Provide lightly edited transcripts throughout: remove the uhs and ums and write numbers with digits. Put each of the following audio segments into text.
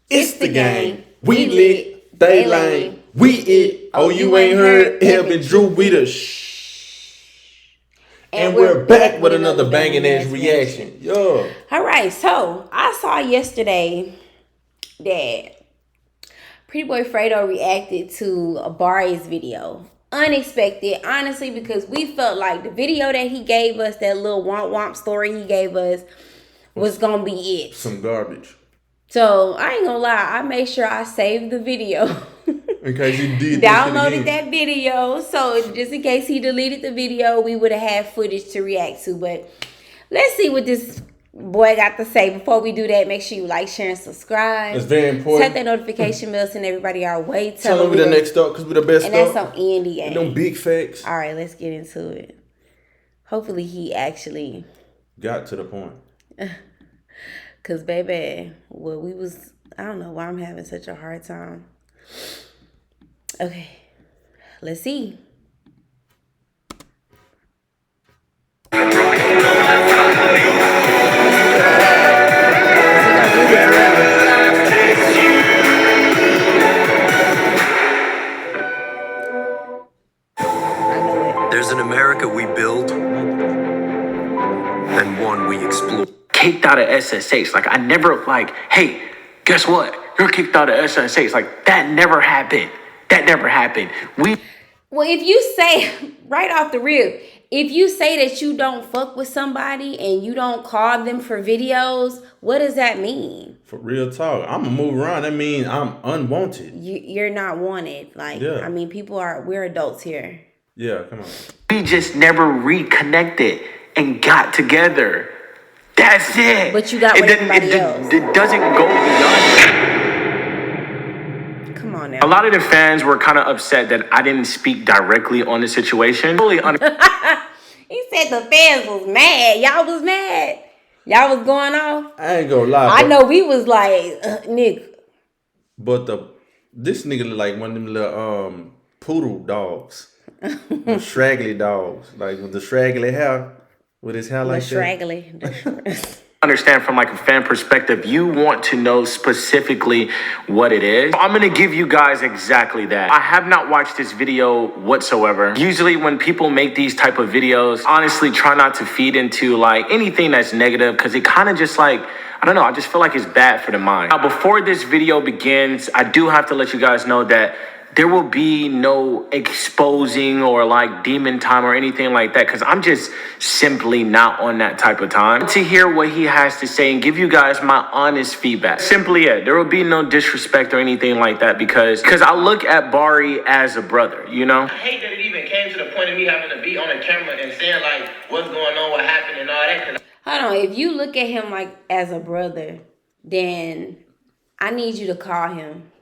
It's the gang. We lit. They lame. We it. Oh, you ain't heard? Eb and Drew, we the And we're back with another banging ass reaction. Yo. All right, so I saw yesterday that Pretty Boy Fredo reacted to a Bari's video. Unexpected, honestly, because we felt like the video that he gave us, that little womp womp story he gave us, was gonna be it. Some garbage. So I ain't gonna lie, I made sure I saved the video. In case you did downloaded that video, so just in case he deleted the video, we would have had footage to react to. But let's see what this boy got to say. Before we do that, make sure you like, share, and subscribe. It's very important. Set that notification bell, send everybody our way. Tell them we the next up, because we the best and up. And that's on Andy. And them big facts. All right, let's get into it. Hopefully he actually got to the point. Because, baby, well, I don't know why I'm having such a hard time. Okay, let's see. There's an America we build and one we explore. Kicked out of SSH. Like, I never, hey, guess what? You're kicked out of SSH. Like, that never happened. That never happened. Well, if you say, right off the rip, if you say that you don't fuck with somebody and you don't call them for videos, what does that mean? For real talk, I'm gonna move around. That means I'm unwanted. You're not wanted. Like, yeah. I mean, we're adults here. Yeah, come on. We just never reconnected and got together. That's it. But you got with everybody else. It doesn't go beyond. Come on now. A lot of the fans were kind of upset that I didn't speak directly on the situation. He said the fans was mad. Y'all was mad. Y'all was going off. I ain't gonna lie. I know we was like, nigga. But this nigga look like one of them little poodle dogs. The straggly dogs. Like with the straggly hair. With his hair like straggly. Understand from like a fan perspective, you want to know specifically what it is. I'm gonna give you guys exactly that. I have not watched this video whatsoever. Usually when people make these type of videos, honestly try not to feed into like anything that's negative, because it kind of just like, I don't know, I just feel like it's bad for the mind. Now, before this video begins, I do have to let you guys know that there will be no exposing or like demon time or anything like that, because I'm just simply not on that type of time. To hear what he has to say and give you guys my honest feedback. Simply it. There will be no disrespect or anything like that, because I look at Bari as a brother, you know? I hate that it even came to the point of me having to be on the camera and saying like what's going on, what happened and all that. Hold on, if you look at him like as a brother, then I need you to call him.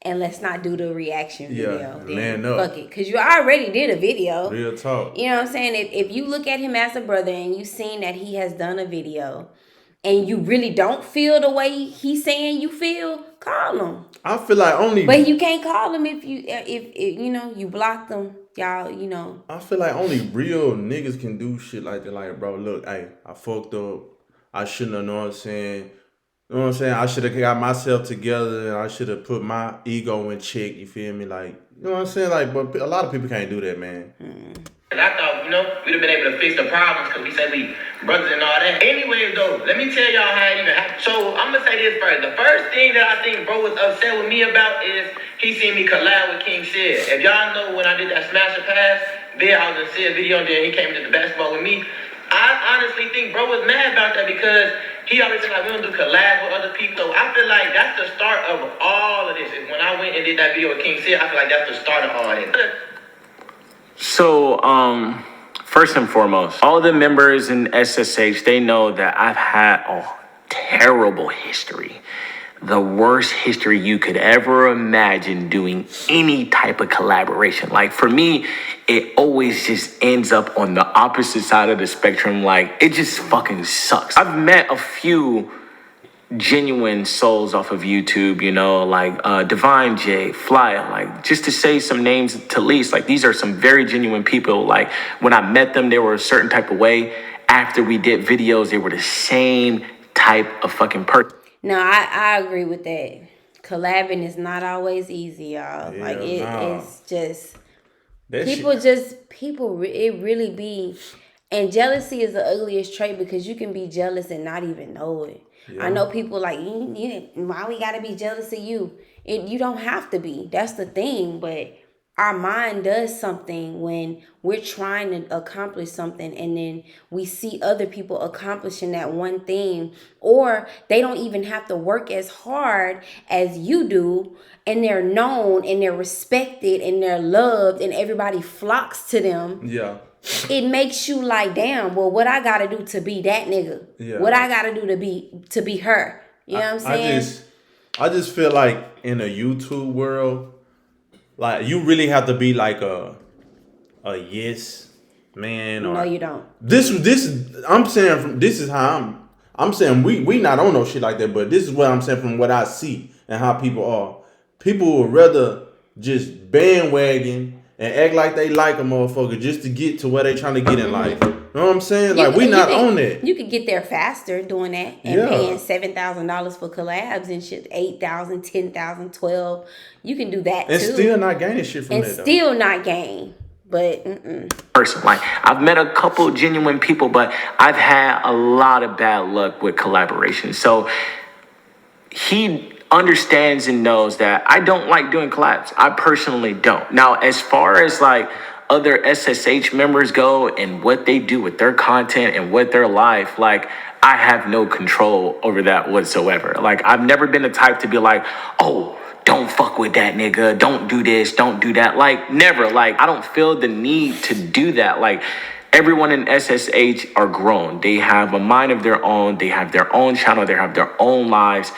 And let's not do the reaction video. Man up. Fuck it. Because you already did a video. Real talk. You know what I'm saying? If you look at him as a brother and you seen that he has done a video and you really don't feel the way he's saying you feel, call him. I feel like only... But you can't call him if you know, you blocked them. Y'all, you know. I feel like only real niggas can do shit like that. Like, bro, look, hey, I fucked up. I shouldn't have, know what I'm saying? You know what I'm saying? I should have got myself together and I should have put my ego in check, you feel me? Like, you know what I'm saying? Like, but a lot of people can't do that, man. And I thought, you know, we'd have been able to fix the problems because we said we brothers and all that. Anyways, though, let me tell y'all how it even happened. So, I'm going to say this first. The first thing that I think bro was upset with me about is he seen me collab with King Sid. If y'all know when I did that Smash or Pass, there I was in Sid video and then he came to the basketball with me. I honestly think bro was mad about that because he always said like we don't do collabs with other people. So I feel like that's the start of all of this. And when I went and did that video with King Sid, I feel like that's the start of all this. So, first and foremost, all the members in SSH, they know that I've had a terrible history. The worst history you could ever imagine doing any type of collaboration. Like for me, it always just ends up on the opposite side of the spectrum. Like it just fucking sucks. I've met a few genuine souls off of YouTube, you know, like Divine J, Flyer, like just to say some names to least, like these are some very genuine people. Like when I met them, they were a certain type of way. After we did videos, they were the same type of fucking person. No, I agree with that. collabing is not always easy, y'all. Yeah, Like it's just that people it really be. And jealousy is the ugliest trait because you can be jealous and not even know it. Yeah. I know people like, why we gotta be jealous of you? You don't have to be. That's the thing. But our mind does something when we're trying to accomplish something and then we see other people accomplishing that one thing, or they don't even have to work as hard as you do, and they're known and they're respected and they're loved and everybody flocks to them. Yeah. It makes you like, damn, well, what I gotta do to be that nigga? Yeah. What I gotta do to be her? You know what I'm saying? I just feel like in a YouTube world, like you really have to be like a yes man. Or No, you don't. This I'm saying this is how I'm saying we not on no shit like that, but this is what I'm saying from what I see and how people are. People would rather just bandwagon and act like they like a motherfucker just to get to where they trying to get in life. You know what I'm saying? Like we not on that. You could get there faster doing that and paying $7,000 for collabs and shit, 8,000, 10,000, 12. You can do that and too. still not gaining shit from and that. Still not gain. But person. Like I've met a couple genuine people, but I've had a lot of bad luck with collaboration. So he understands and knows that I don't like doing collabs. I personally don't. Now, as far as like other SSH members go and what they do with their content and what their life, like I have no control over that whatsoever. Like I've never been the type to be like, oh, don't fuck with that nigga. Don't do this. Don't do that. Like never. Like I don't feel the need to do that. Like everyone in SSH are grown. They have a mind of their own. They have their own channel. They have their own lives.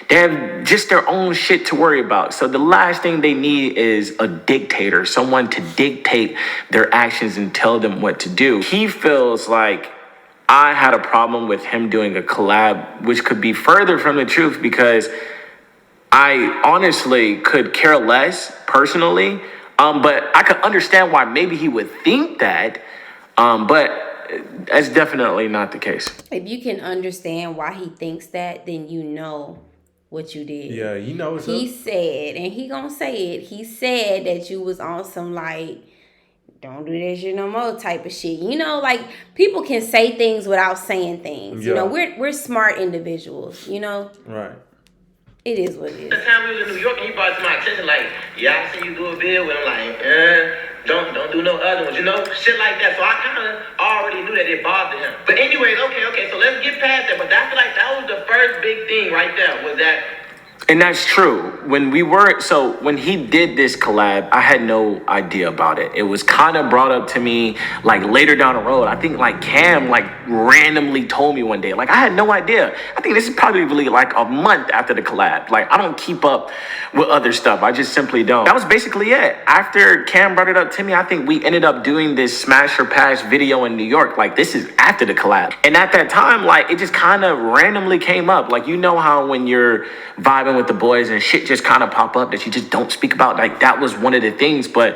They have just their own shit to worry about. So the last thing they need is a dictator, someone to dictate their actions and tell them what to do. He feels like I had a problem with him doing a collab, which could be further from the truth because I honestly could care less personally. But I could understand why maybe he would think that. But that's definitely not the case. if you can understand why he thinks that, then you know what you did. Yeah, you know what's He up. said, and he gonna say it, he said that you was on some like, don't do that shit no more type of shit. You know, like people can say things without saying things. Yeah. You know, we're smart individuals, you know? Right. It is what it The is. time we was in New York, and he brought it to my attention, like, yeah, I see you do a video with him, like, don't do no other ones, you know, shit like that. So I kind of already knew that it bothered him. But anyways, okay, so let's get past that. But I feel like that was the first big thing right there, was that. And that's true. When he did this collab, I had no idea about it. It was kind of brought up to me like later down the road. I think like Cam like randomly told me one day. Like I had no idea. I think this is probably like a month after the collab. Like I don't keep up with other stuff. I just simply don't. That was basically it. After Cam brought it up to me, I think we ended up doing this Smash or Pass video in New York. Like this is after the collab. And at that time, like it just kind of randomly came up. Like you know how when you're vibing with the boys and shit just kind of pop up that you just don't speak about. Like that was one of the things, but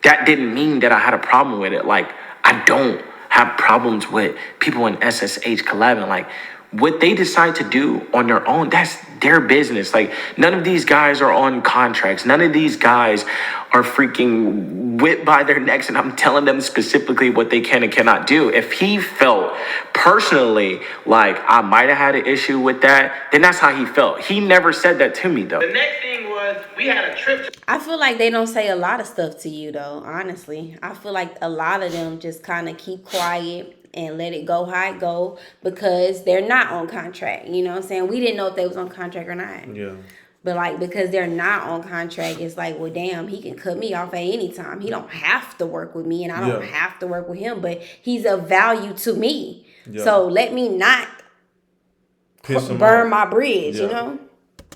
that didn't mean that I had a problem with it. Like I don't have problems with people in SSH collabing. Like what they decide to do on their own, that's their business. Like none of these guys are on contracts. None of these guys are freaking whipped by their necks and I'm telling them specifically what they can and cannot do. If he felt personally like I might have had an issue with that, then that's how he felt. He never said that to me though. The next thing was, we had a trip to. I feel like they don't say a lot of stuff to you though, honestly. I feel like a lot of them just kind of keep quiet and let it go how it go because they're not on contract. You know what I'm saying? We didn't know if they was on contract or not. Yeah. But like because they're not on contract, it's like, well, damn, he can cut me off at any time. He don't have to work with me, and I don't have to work with him. But he's of value to me, so let me not burn my bridge. You know.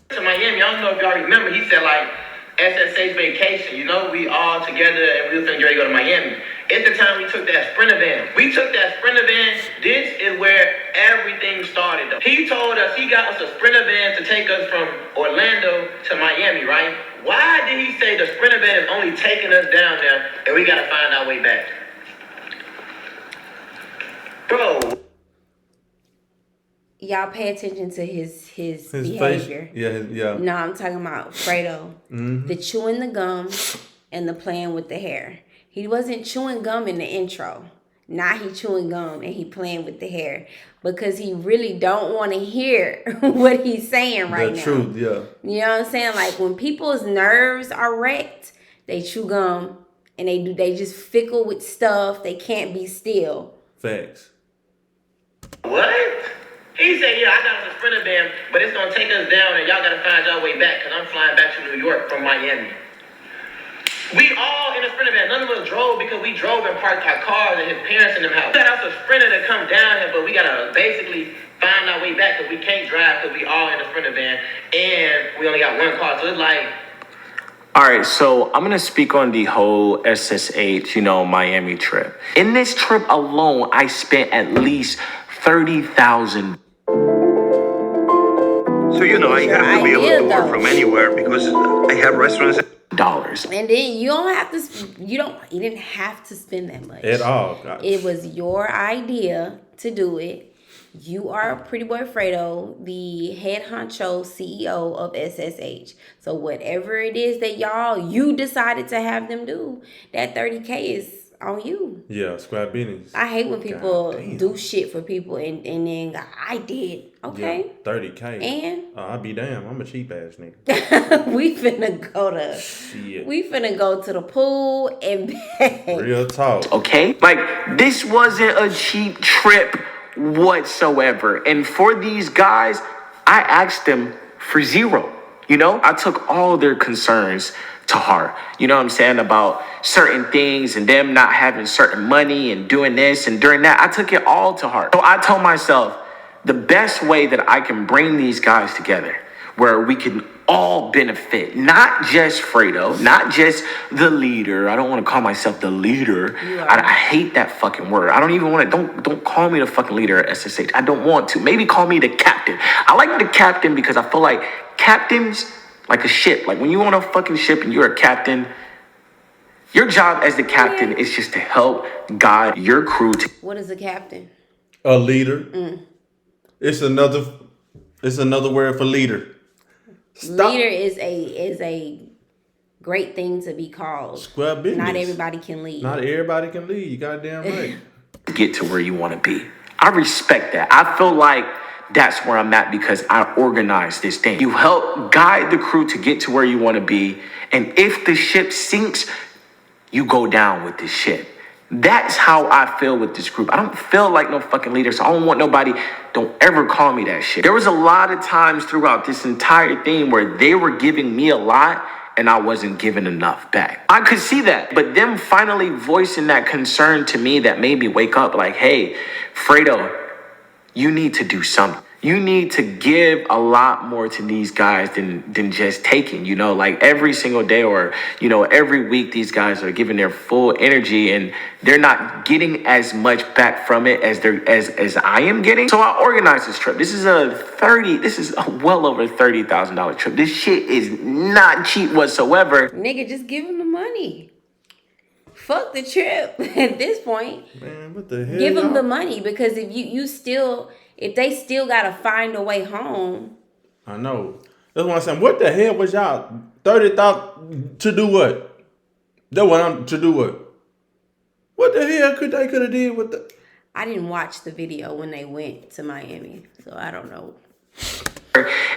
To Miami, I don't know if y'all remember. He said like SSH vacation. You know, we all together and we was gonna go to Miami. It's the time we took that Sprinter van. We took that Sprinter van. This is where everything started though. He told us he got us a Sprinter van to take us from Orlando to Miami, right? Why did he say the Sprinter van is only taking us down there and we gotta find our way back? Bro. Y'all pay attention to his behavior. Face. Yeah. No, I'm talking about Fredo. The chewing the gum and the playing with the hair. He wasn't chewing gum in the intro. Now he chewing gum and he playing with the hair because he really don't want to hear what he's saying right now. The truth, yeah. You know what I'm saying? Like when people's nerves are wrecked, they chew gum and they just fickle with stuff. They can't be still. Facts. What? He said, yeah, I got us a Sprinter van, but it's going to take us down and y'all got to find y'all way back because I'm flying back to New York from Miami. We all in a Sprinter van. None of us drove because we drove and parked our cars at his parents in the house. We got us a Sprinter to come down here, but we got to basically find our way back because we can't drive because we all in a Sprinter van and we only got one car. So it's like... All right, so I'm going to speak on the whole SSH, Miami trip. In this trip alone, I spent at least $30,000. So, I have to be able to work from anywhere because I have restaurants. And then you didn't have to spend that much. At all. Gosh. It was your idea to do it. You are Pretty Boy Fredo, the head honcho CEO of SSH. So whatever it is that you decided to have them do, that 30K is on you. Yeah, square business. I hate when people do shit for people and then I did. Okay. Yeah, 30K. And I'll be damn. I'm a cheap ass nigga. we finna go to the pool and back. Real talk. Okay? Like, this wasn't a cheap trip whatsoever. And for these guys, I asked them for zero. I took all their concerns to heart. You know what I'm saying? About certain things and them not having certain money and doing this and doing that. I took it all to heart. So I told myself the best way that I can bring these guys together where we can all benefit, not just Fredo, not just the leader. I don't want to call myself the leader. I hate that fucking word. I don't even want to, don't call me the fucking leader at SSH. I don't want to. Maybe call me the captain. I like the captain because I feel like captains, like a ship. Like when you on a fucking ship and you're a captain, your job as the captain is just to help guide your crew. What is a captain? A leader. It's another word for leader. Stop. Leader is a great thing to be called. Square business. Not everybody can lead. Not everybody can lead. You goddamn right. Get to where you want to be. I respect that. I feel like that's where I'm at because I organized this thing. You help guide the crew to get to where you want to be. And if the ship sinks, you go down with this ship. That's how I feel with this group. I don't feel like no fucking leader, so I don't want nobody, don't ever call me that shit. There was a lot of times throughout this entire thing where they were giving me a lot and I wasn't giving enough back. I could see that, but them finally voicing that concern to me that made me wake up like, hey, Fredo, you need to do something. You need to give a lot more to these guys than just taking, like every single day or, every week these guys are giving their full energy and they're not getting as much back from it as I am getting. So I organized this trip. This is a well over $30,000 trip. This shit is not cheap whatsoever. Nigga, just give him the money. Fuck the trip at this point. Man, what the hell? Give them the money because if they still gotta find a way home. I know. That's what I'm saying. What the hell was y'all 30,000 to do what? That what I'm to do what? What the hell could have did with the? I didn't watch the video when they went to Miami, so I don't know.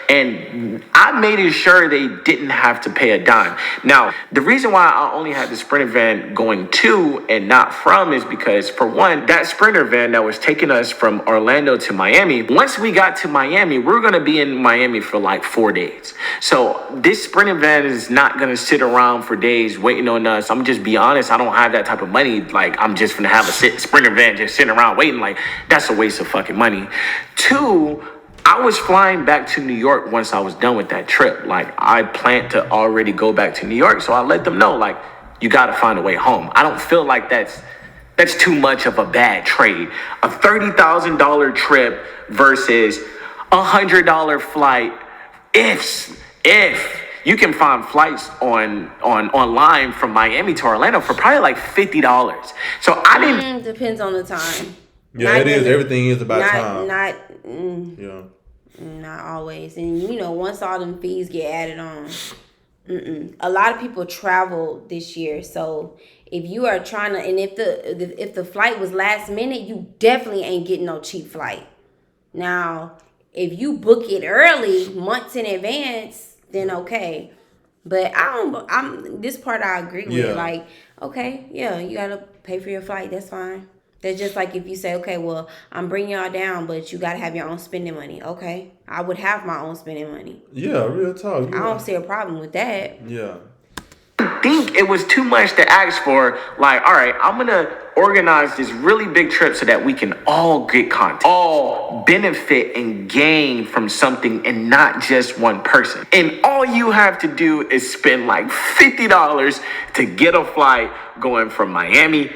And I made sure they didn't have to pay a dime. Now, the reason why I only had the Sprinter van going to and not from is because, for one, that Sprinter van that was taking us from Orlando to Miami, once we got to Miami, we're going to be in Miami for like 4 days. So this Sprinter van is not going to sit around for days waiting on us. I'm just be honest, I don't have that type of money. Like, I'm just going to have a Sprinter van just sitting around waiting. Like, that's a waste of fucking money. Two, I was flying back to New York once I was done with that trip. Like, I planned to already go back to New York. So I let them know, like, you got to find a way home. I don't feel like that's too much of a bad trade. A $30,000 trip versus $100 flight. If you can find flights online from Miami to Orlando for probably like $50. So I didn't. Depends on the time. Yeah, it is. Everything is about time. Not always. And you know, once all them fees get added on, a lot of people travel this year. So if you are trying to, and if the flight was last minute, you definitely ain't getting no cheap flight. Now, if you book it early, months in advance, then okay. But this part I agree with. Like, okay, yeah, you gotta pay for your flight. That's fine. That's just like if you say, okay, well, I'm bringing y'all down, but you gotta have your own spending money. Okay, I would have my own spending money. Yeah, real talk. Yeah. I don't see a problem with that. Yeah. I think it was too much to ask for. Like, all right, I'm gonna organize this really big trip so that we can all get content, all benefit and gain from something, and not just one person. And all you have to do is spend like $50 to get a flight going from Miami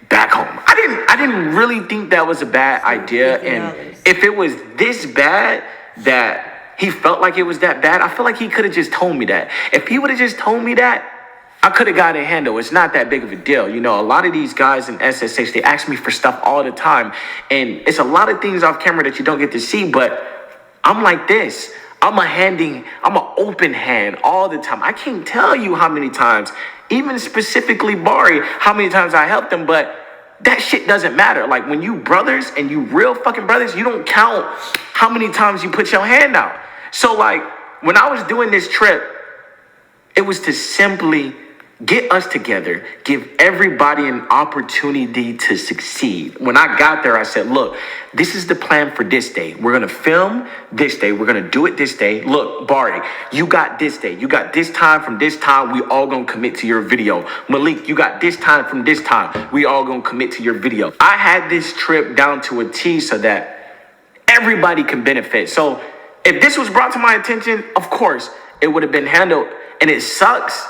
back home. I didn't really think that was a bad idea. And if it was this bad that he felt like it was that bad, I feel like he could have just told me that. If he would have just told me that, I could have got it handled. It's not that big of a deal. You know, a lot of these guys in SSH, they ask me for stuff all the time. And it's a lot of things off camera that you don't get to see, but I'm like this. I'm an open hand all the time. I can't tell you how many times, even specifically Bari, how many times I helped him, but that shit doesn't matter. Like, when you brothers and you real fucking brothers, you don't count how many times you put your hand out. So, like, when I was doing this trip, it was to simply get us together, give everybody an opportunity to succeed. When I got there, I said, look, this is the plan for this day. We're going to film this day. We're going to do it this day. Look, Bari, you got this day. You got this time from this time. We all going to commit to your video. Malik, you got this time from this time. We all going to commit to your video. I had this trip down to a T so that everybody can benefit. So if this was brought to my attention, of course, it would have been handled. And it sucks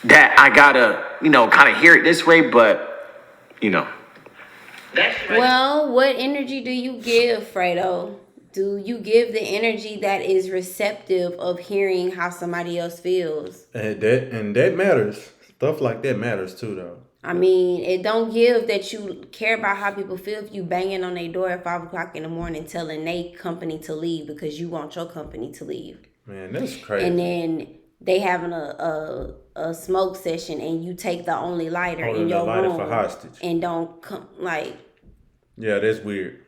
that I gotta, kind of hear it this way, but, That's right. Well, what energy do you give, Fredo? Do you give the energy that is receptive of hearing how somebody else feels? And that matters. Stuff like that matters too, though. I mean, it don't give that you care about how people feel if you banging on their door at 5 o'clock in the morning telling they company to leave because you want your company to leave. Man, that's crazy. And then they having a smoke session and you take the only lighter in your room for hostage and don't come like. Yeah, that's weird.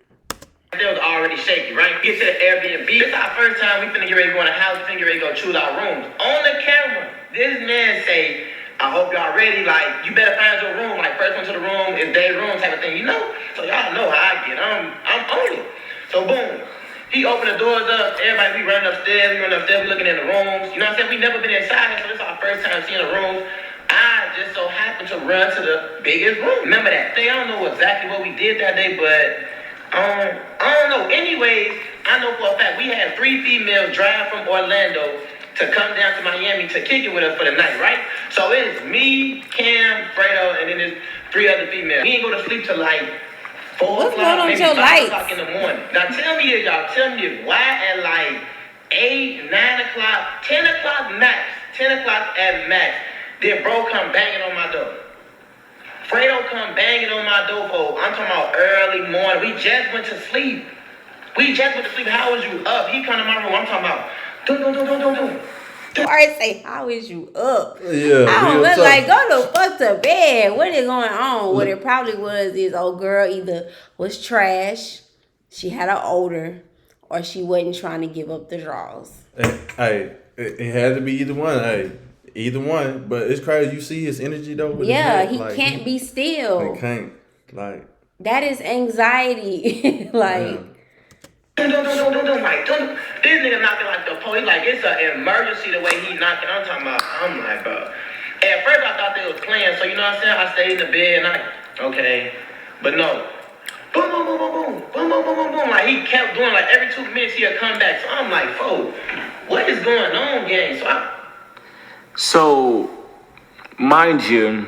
It was already shaky, right? Get to the Airbnb. It's our first time we finna get ready to go in the house. We finna get ready to go choose our rooms. On the camera, this man say, I hope y'all ready. Like, you better find your room. Like, first one to the room is their room type of thing, So y'all know how I get. I'm on it. So boom. He opened the doors up. Everybody, we running upstairs. We looking in the rooms. You know what I'm saying? We never been inside, so this is our first time seeing the rooms. I just so happened to run to the biggest room. Remember that day? I don't know exactly what we did that day, but I don't know. Anyways, I know for a fact we had 3 females drive from Orlando to come down to Miami to kick it with us for the night, right? So it's me, Cam, Fredo, and then there's 3 other females. We ain't go to sleep till like 4 What's o'clock, going on with maybe your 5 lights? o'clock in the morning. Now tell me this, y'all. Tell me this. Why at like 8, 9 o'clock, 10 o'clock max, 10 o'clock at max, did bro come banging on my door? Fredo come banging on my door for, I'm talking about early morning. We just went to sleep. How was you up? He come to my room. I'm talking about, Or say, how is you up? Yeah, I don't real look talk. like, go the fuck to bed. What is going on? What it probably was is old girl either was trash, she had an odor, or she wasn't trying to give up the draws. Hey, it had to be either one. Hey, either one. But it's crazy. You see his energy though. With Yeah, his head? he Like, can't be still. He can't. Like, That is anxiety. Like, Like, this nigga knocking like the police, like it's an emergency the way he knocking. I'm like, bro. At first I thought they was playing, so you know what I'm saying? I stayed in the bed and okay. But no. Boom, boom, boom, boom, boom. Boom, boom, boom, boom, boom. Like he kept doing like every 2 minutes he'll come back. So I'm like, what is going on, gang? So, mind you,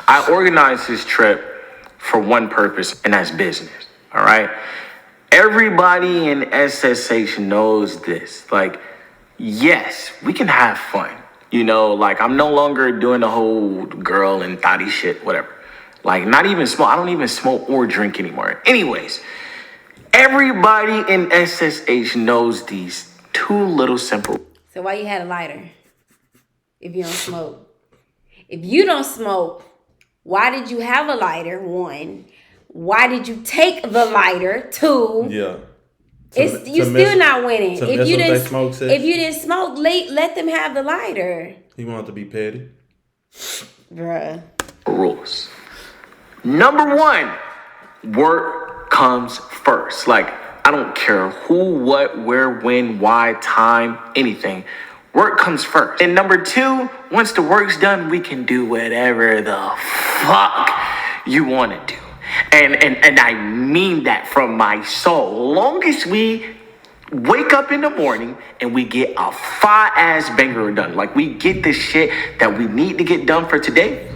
I organized this trip for one purpose, and that's business. All right? Everybody in SSH knows this. Like, yes, we can have fun. Like, I'm no longer doing the whole girl and thotty shit, whatever. Like, not even smoke. I don't even smoke or drink anymore. Anyways, everybody in SSH knows these two little simple. So why you had a lighter if you don't smoke? If you don't smoke, why did you have a lighter? 1. Why did you take the lighter? 2. Yeah. You still not winning. If you didn't smoke, let them have the lighter. He wanted to be petty. Bruh. Rules. Number 1, work comes first. Like, I don't care who, what, where, when, why, time, anything. Work comes first. And number 2, once the work's done, we can do whatever the fuck you want to do. And I mean that from my soul. Long as we wake up in the morning and we get a fire-ass banger done. Like, we get the shit that we need to get done for today.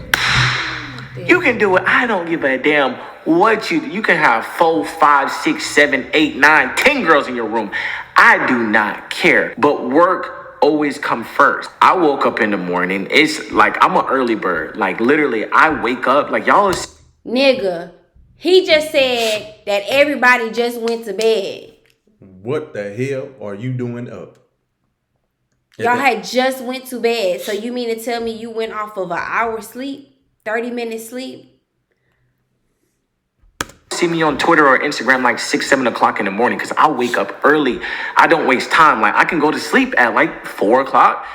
You can do it. I don't give a damn what you do. You can have 4, 5, 6, 7, 8, 9, 10 girls in your room. I do not care. But work always come first. I woke up in the morning. It's like I'm an early bird. Like, literally, I wake up like y'all. Nigga, he just said that everybody just went to bed. What the hell are you doing up? Y'all had just went to bed. So you mean to tell me you went off of an hour sleep? 30 minutes sleep? See me on Twitter or Instagram like 6, 7 o'clock in the morning because I wake up early. I don't waste time. Like, I can go to sleep at like 4 o'clock,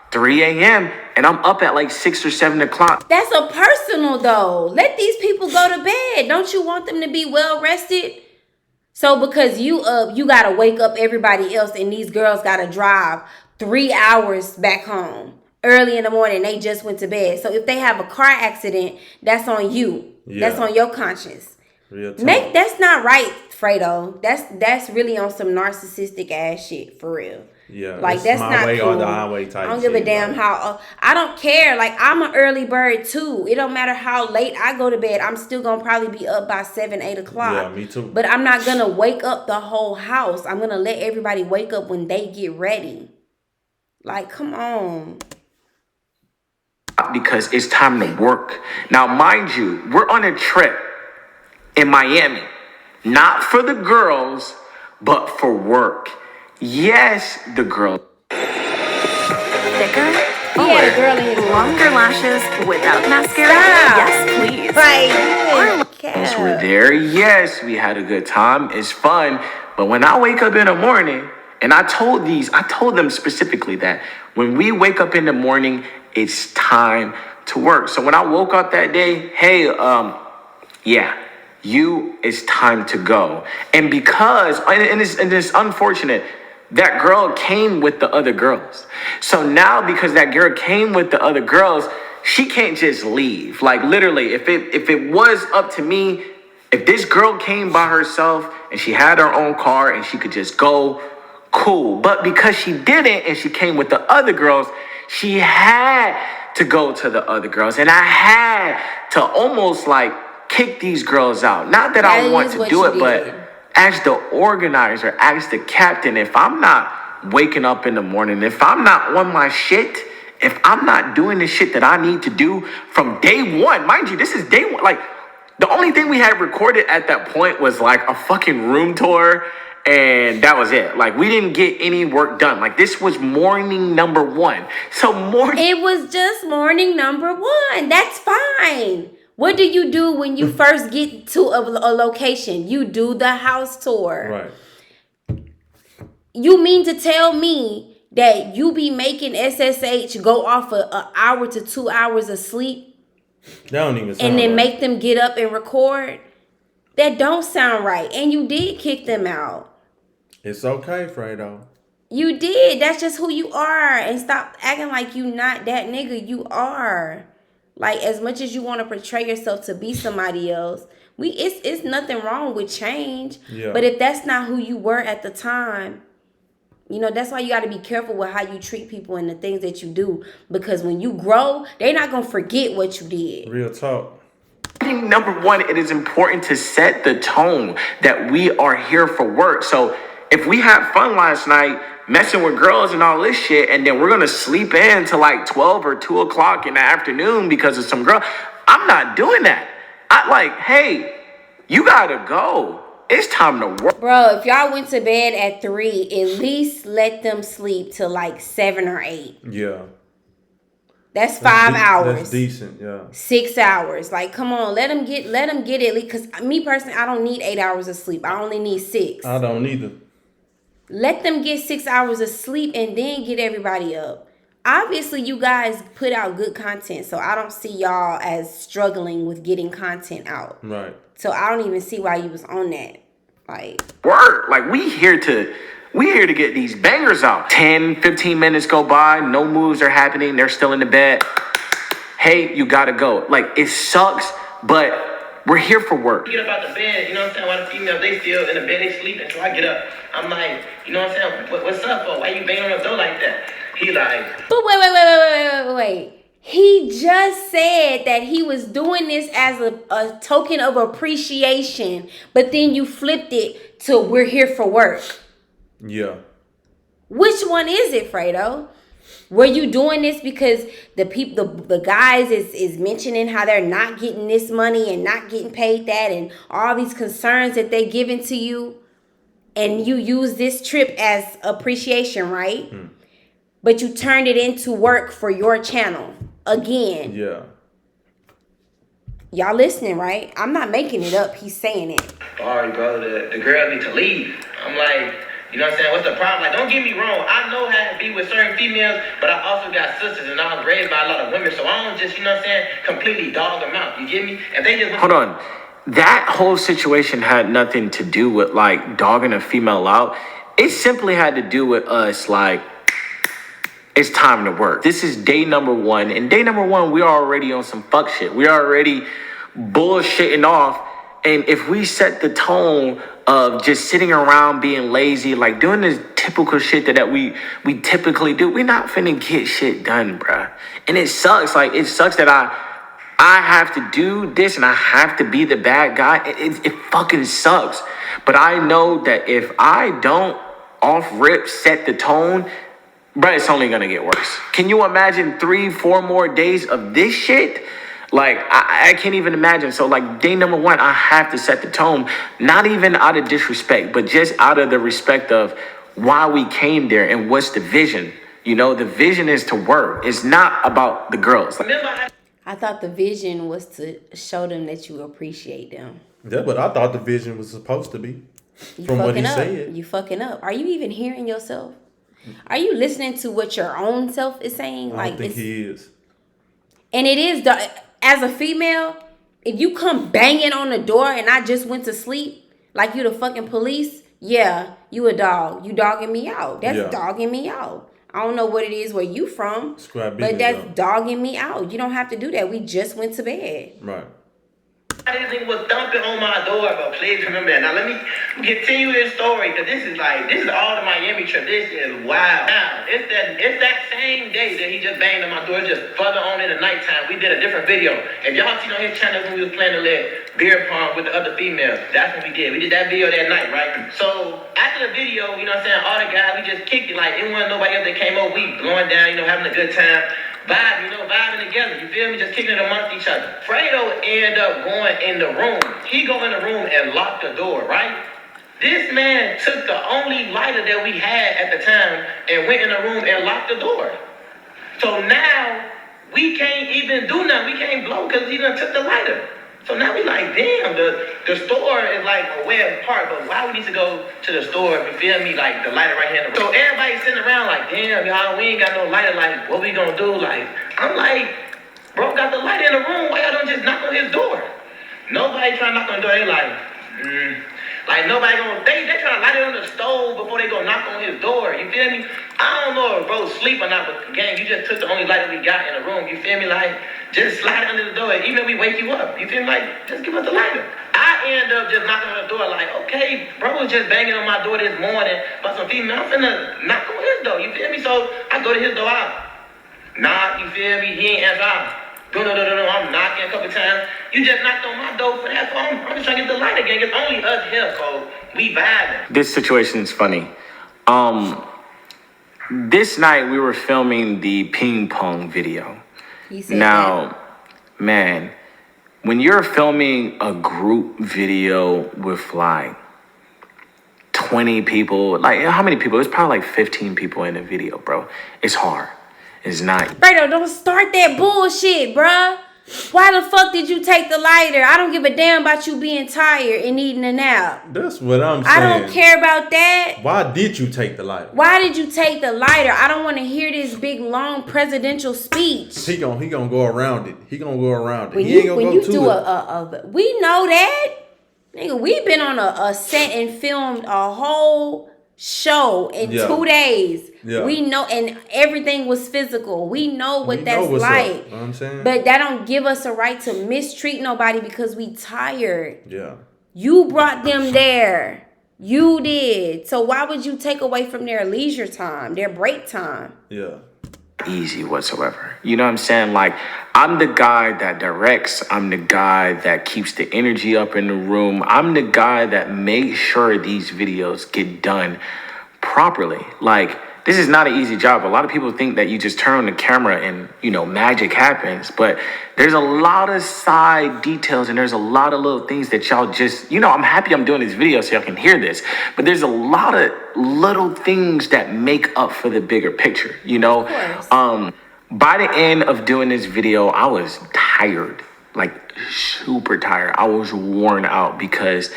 3 a.m. and I'm up at like 6 or 7 o'clock. That's a personal though. Let these people go to bed. Don't you want them to be well rested? So because you up, you gotta wake up everybody else, and these girls gotta drive 3 hours back home early in the morning. They just went to bed. So if they have a car accident, that's on you. Yeah. That's on your conscience. That's not right, Fredo. That's really on some narcissistic ass shit for real. Yeah, like that's my not way cool. or the highway type. I don't give a damn like. how. I don't care. Like, I'm an early bird too. It don't matter how late I go to bed. I'm still gonna probably be up by 7, 8 o'clock. Yeah, me too. But I'm not gonna wake up the whole house. I'm gonna let everybody wake up when they get ready. Like, come on. Because it's time to work. Now, mind you, we're on a trip in Miami, not for the girls, but for work. Yes, the girls. Thicker? He had a girl in his Longer lashes without mascara? Stop. Yes, please. Like, We're there. Yes, we had a good time. It's fun. But when I wake up in the morning, and I told them specifically that when we wake up in the morning, it's time to work. So when I woke up that day, hey, it's time to go. And because, and it's unfortunate, that girl came with the other girls. So now, because that girl came with the other girls, she can't just leave. Like, literally, if it was up to me, if this girl came by herself and she had her own car and she could just go, cool. But because she didn't and she came with the other girls, she had to go to the other girls. And I had to almost like kick these girls out. Not that I want to do it, but as the organizer, as the captain, if I'm not waking up in the morning, if I'm not on my shit, if I'm not doing the shit that I need to do from day one, mind you, this is day one. Like, the only thing we had recorded at that point was like a fucking room tour, and that was it. Like, we didn't get any work done. Like, this was morning number 1. So it was just morning number 1. That's fine. What do you do when you first get to a location? You do the house tour. Right. You mean to tell me that you be making SSH go off an hour to 2 hours of sleep? That don't even sound and then right. Make them get up and record? That don't sound right. And you did kick them out. It's okay, Fredo. You did. That's just who you are. And stop acting like you not that nigga. You are. Like, as much as you want to portray yourself to be somebody else, it's nothing wrong with change. Yeah. But if that's not who you were at the time, you know, that's why you got to be careful with how you treat people and the things that you do. Because when you grow, they're not going to forget what you did. Real talk. Number 1, it is important to set the tone that we are here for work. So if we had fun last night messing with girls and all this shit, and then we're going to sleep in till like 12 or 2 o'clock in the afternoon because of some girl, I'm not doing that. I like, hey, you gotta go. It's time to work. Bro, if y'all went to bed at 3, at least let them sleep till like 7 or 8. Yeah. That's 5 hours. That's decent, yeah. 6 hours. Like, come on, let them get at least. Because me personally, I don't need 8 hours of sleep. I only need 6. I don't either. Let them get 6 hours of sleep and then get everybody up. Obviously, you guys put out good content, so I don't see y'all as struggling with getting content out. Right. So I don't even see why you was on that. Like, Word. Like, we here to get these bangers out. 10, 15 minutes go by, no moves are happening, they're still in the bed. Hey, you gotta go. Like, it sucks, but we're here for work. Get up out the bed, you know what I'm saying? While the females, they still in the bed, they sleeping. So I get up. I'm like, you know what I'm saying? What's up, bro? Why you banging on the door like that? He like, but wait. He just said that he was doing this as a token of appreciation, but then you flipped it to we're here for work. Yeah. Which one is it, Fredo? Were you doing this because the guys is mentioning how they're not getting this money and not getting paid that and all these concerns that they giving to you, and you use this trip as appreciation, right? But you turned it into work for your channel again. Yeah. Y'all listening, right? I'm not making it up. He's saying it. sorry, bro, the girl need to leave. I'm like, you know what I'm saying? What's the problem? Like, don't get me wrong. I know how to be with certain females, but I also got sisters, and I was raised by a lot of women, so I don't just, you know what I'm saying, completely dog them out. You get me? If they just... Hold on. That whole situation had nothing to do with, like, dogging a female out. It simply had to do with us, like, it's time to work. This is day number 1. And day number 1, we're already on some fuck shit. We're already bullshitting off. And if we set the tone of just sitting around being lazy, like doing this typical shit that we typically do, we're not finna get shit done, bruh. And it sucks. Like, it sucks that I have to do this and I have to be the bad guy. It fucking sucks. But I know that if I don't off rip set the tone, bruh, it's only gonna get worse. Can you imagine 3-4 more days of this shit? Like, I can't even imagine. So, like, day number 1, I have to set the tone, not even out of disrespect, but just out of the respect of why we came there and what's the vision. You know, the vision is to work. It's not about the girls. I thought the vision was to show them that you appreciate them. Yeah, but I thought the vision was supposed to be. From what he said. You fucking up. Are you even hearing yourself? Are you listening to what your own self is saying? I don't think he is. And it is, as a female, if you come banging on the door and I just went to sleep, like you the fucking police, yeah, you a dog. You dogging me out. That's dogging me out. I don't know what it is where you from, but that's dogging me out. You don't have to do that. We just went to bed. Right. This nigga was thumping on my door, but please remember that. Now let me continue this story, because this is all the Miami trip. This is wild. Now, it's that same day that he just banged on my door, just further on in the nighttime. We did a different video. If y'all seen on his channel when we was playing the lead beer pong with the other females, that's what we did. We did that video that night, right? So after the video, you know what I'm saying, all the guys, we just kicked it like it wasn't nobody else that came over. We blowing down, you know, having a good time. Vibing together, you feel me? Just kicking it amongst each other. Fredo ended up going in the room. He go in the room and locked the door, right? This man took the only lighter that we had at the time and went in the room and locked the door. So now, we can't even do nothing. We can't blow because he done took the lighter. So now we like, damn, the store is like a way apart, but why we need to go to the store, you feel me, like the lighter right here in the room. So everybody's sitting around like, damn, y'all, we ain't got no lighter, like, what we gonna do? Like, I'm like, bro got the lighter in the room, why y'all don't just knock on his door? Nobody trying to knock on the door, they like, like nobody gonna, they trying to light it on the stove before they go knock on his door, you feel me? I don't know if bro sleep or not, but gang, you just took the only lighter we got in the room, you feel me? Like, just slide under the door, even if we wake you up, you feel me? Like, just give us the lighter. I end up just knocking on the door like, okay, bro was just banging on my door this morning by some female, I'm finna knock on his door, you feel me? So I go to his door out. Knock, you feel me? He ain't answer out. No, I'm knocking a couple times. You just knocked on my door for that, so I'm just trying to get the lighter again. It's only us here, so we vibing. This situation is funny. This night we were filming the ping pong video. He said now, man, when you're filming a group video with like 20 people, like how many people? It's probably like 15 people in the video, bro. It's hard. It's not. Fredo, don't start that bullshit, bruh. Why the fuck did you take the lighter? I don't give a damn about you being tired and needing a nap. That's what I'm saying. I don't care about that. Why did you take the lighter? Why did you take the lighter? I don't want to hear this big long presidential speech. He gonna go around it. He gonna go around it. When He ain't you gonna when go you to do it. we know that. Nigga, we've been on a set and filmed a whole show in 2 days. Yeah. We know, and everything was physical. We know what that's what's like. up. Know what I'm saying? But that don't give us a right to mistreat nobody because we tired. Yeah. You brought them there. You did. So why would you take away from their leisure time, their break time? Yeah. Easy whatsoever. You know what I'm saying? Like, I'm the guy that directs. I'm the guy that keeps the energy up in the room. I'm the guy that makes sure these videos get done properly. Like, this is not an easy job. A lot of people think that you just turn on the camera and, you know, magic happens. But there's a lot of side details and there's a lot of little things that y'all just, you know, I'm happy I'm doing this video so y'all can hear this. But there's a lot of little things that make up for the bigger picture, you know? Of course. By the end of doing this video, I was tired, like super tired. I was worn out because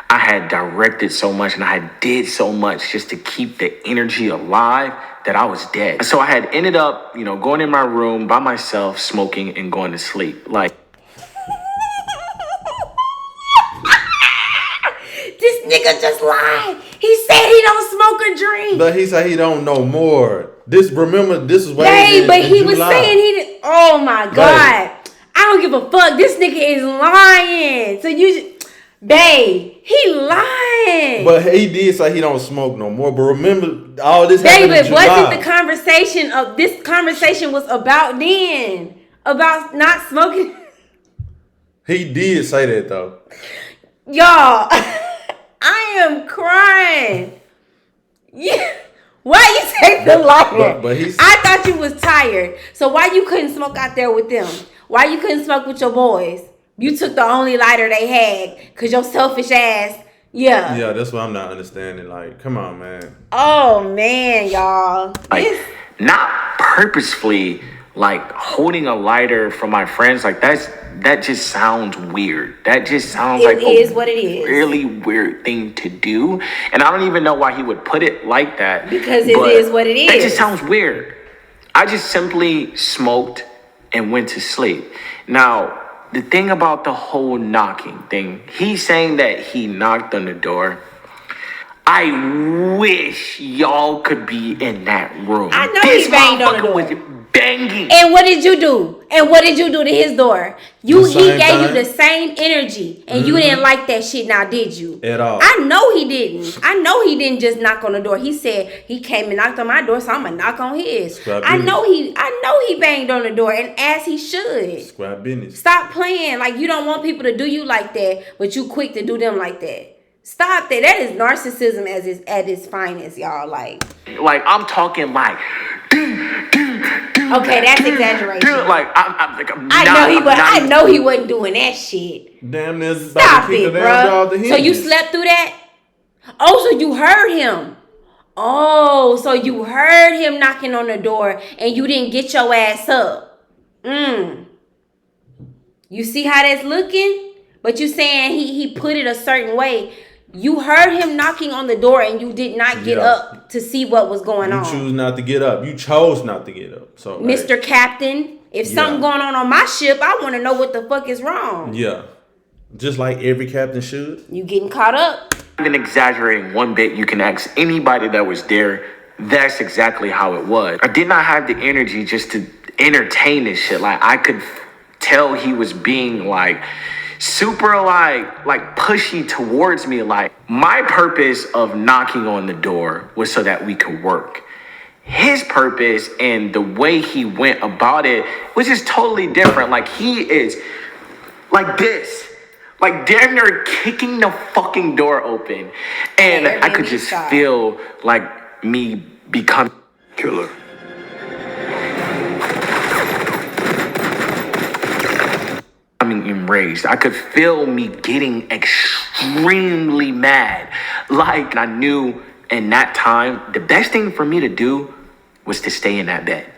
I had directed so much and I had did so much just to keep the energy alive that I was dead. So I had ended up, you know, going in my room by myself, smoking and going to sleep. Like, This nigga just lied. He said he don't smoke or drink. But he said he don't know more. This is what Hey, but he was saying he didn't. Oh my God. I don't give a fuck. This nigga is lying. So babe, he lying. But he did say he don't smoke no more. But remember, all this happened in David, July. wasn't the conversation of this conversation was about then? About not smoking? He did say that though. Y'all, I am crying. Yeah. Why you take the lighter? But he's, I thought you was tired. So why you couldn't smoke out there with them? Why you couldn't smoke with your boys? You took the only lighter they had because your selfish ass. Yeah. Yeah, that's what I'm not understanding. Like, come on, man. Oh, man, y'all. like not purposefully, like holding a lighter for my friends. Like that just sounds weird. That just sounds It like is what it is. really weird thing to do. And I don't even know why he would put it like that. Because it is what it That is. just sounds weird. I just simply smoked and went to sleep. Now, the thing about the whole knocking thing, he's saying that he knocked on the door. I wish y'all could be in that room. I know he banged on the door. Was banging. And what did you do? And what did you do to his door? He same gave you thing. the same energy, and you didn't like that shit. Now, did you? At all. I know he didn't. I know he didn't just knock on the door. He said he came and knocked on my door, so I'm gonna knock on his. Scrap I business. know he banged on the door, and as he should. Square business. Stop playing like you don't want people to do you like that, but you quick to do them like that. Stop that. That is narcissism at its finest, y'all. Like I'm talking like. Okay, that's exaggeration. Like I know he wasn't doing that shit. Damn, this is about Stop to kick it, the damn dog to bro. So you hinges. slept through that? Oh, so you heard him. Oh, so you heard him knocking on the door and you didn't get your ass up. You see how that's looking? But you saying he put it a certain way. You heard him knocking on the door and you did not get up to see what was going on. You choose not to get up. You chose not to get up. So, Mr. Captain, if something going on my ship, I want to know what the fuck is wrong. Yeah. Just like every captain should. You getting caught up. Even exaggerating one bit, you can ask anybody that was there. That's exactly how it was. I did not have the energy just to entertain this shit. Like, I could tell he was being like super like pushy towards me. Like, my purpose of knocking on the door was so that we could work. His purpose and the way he went about it was just totally different. Like, he is like this, like damn near kicking the fucking door open, and I could just feel like me become killer. enraged. I could feel me getting extremely mad. Like, I knew in that time, the best thing for me to do was to stay in that bed.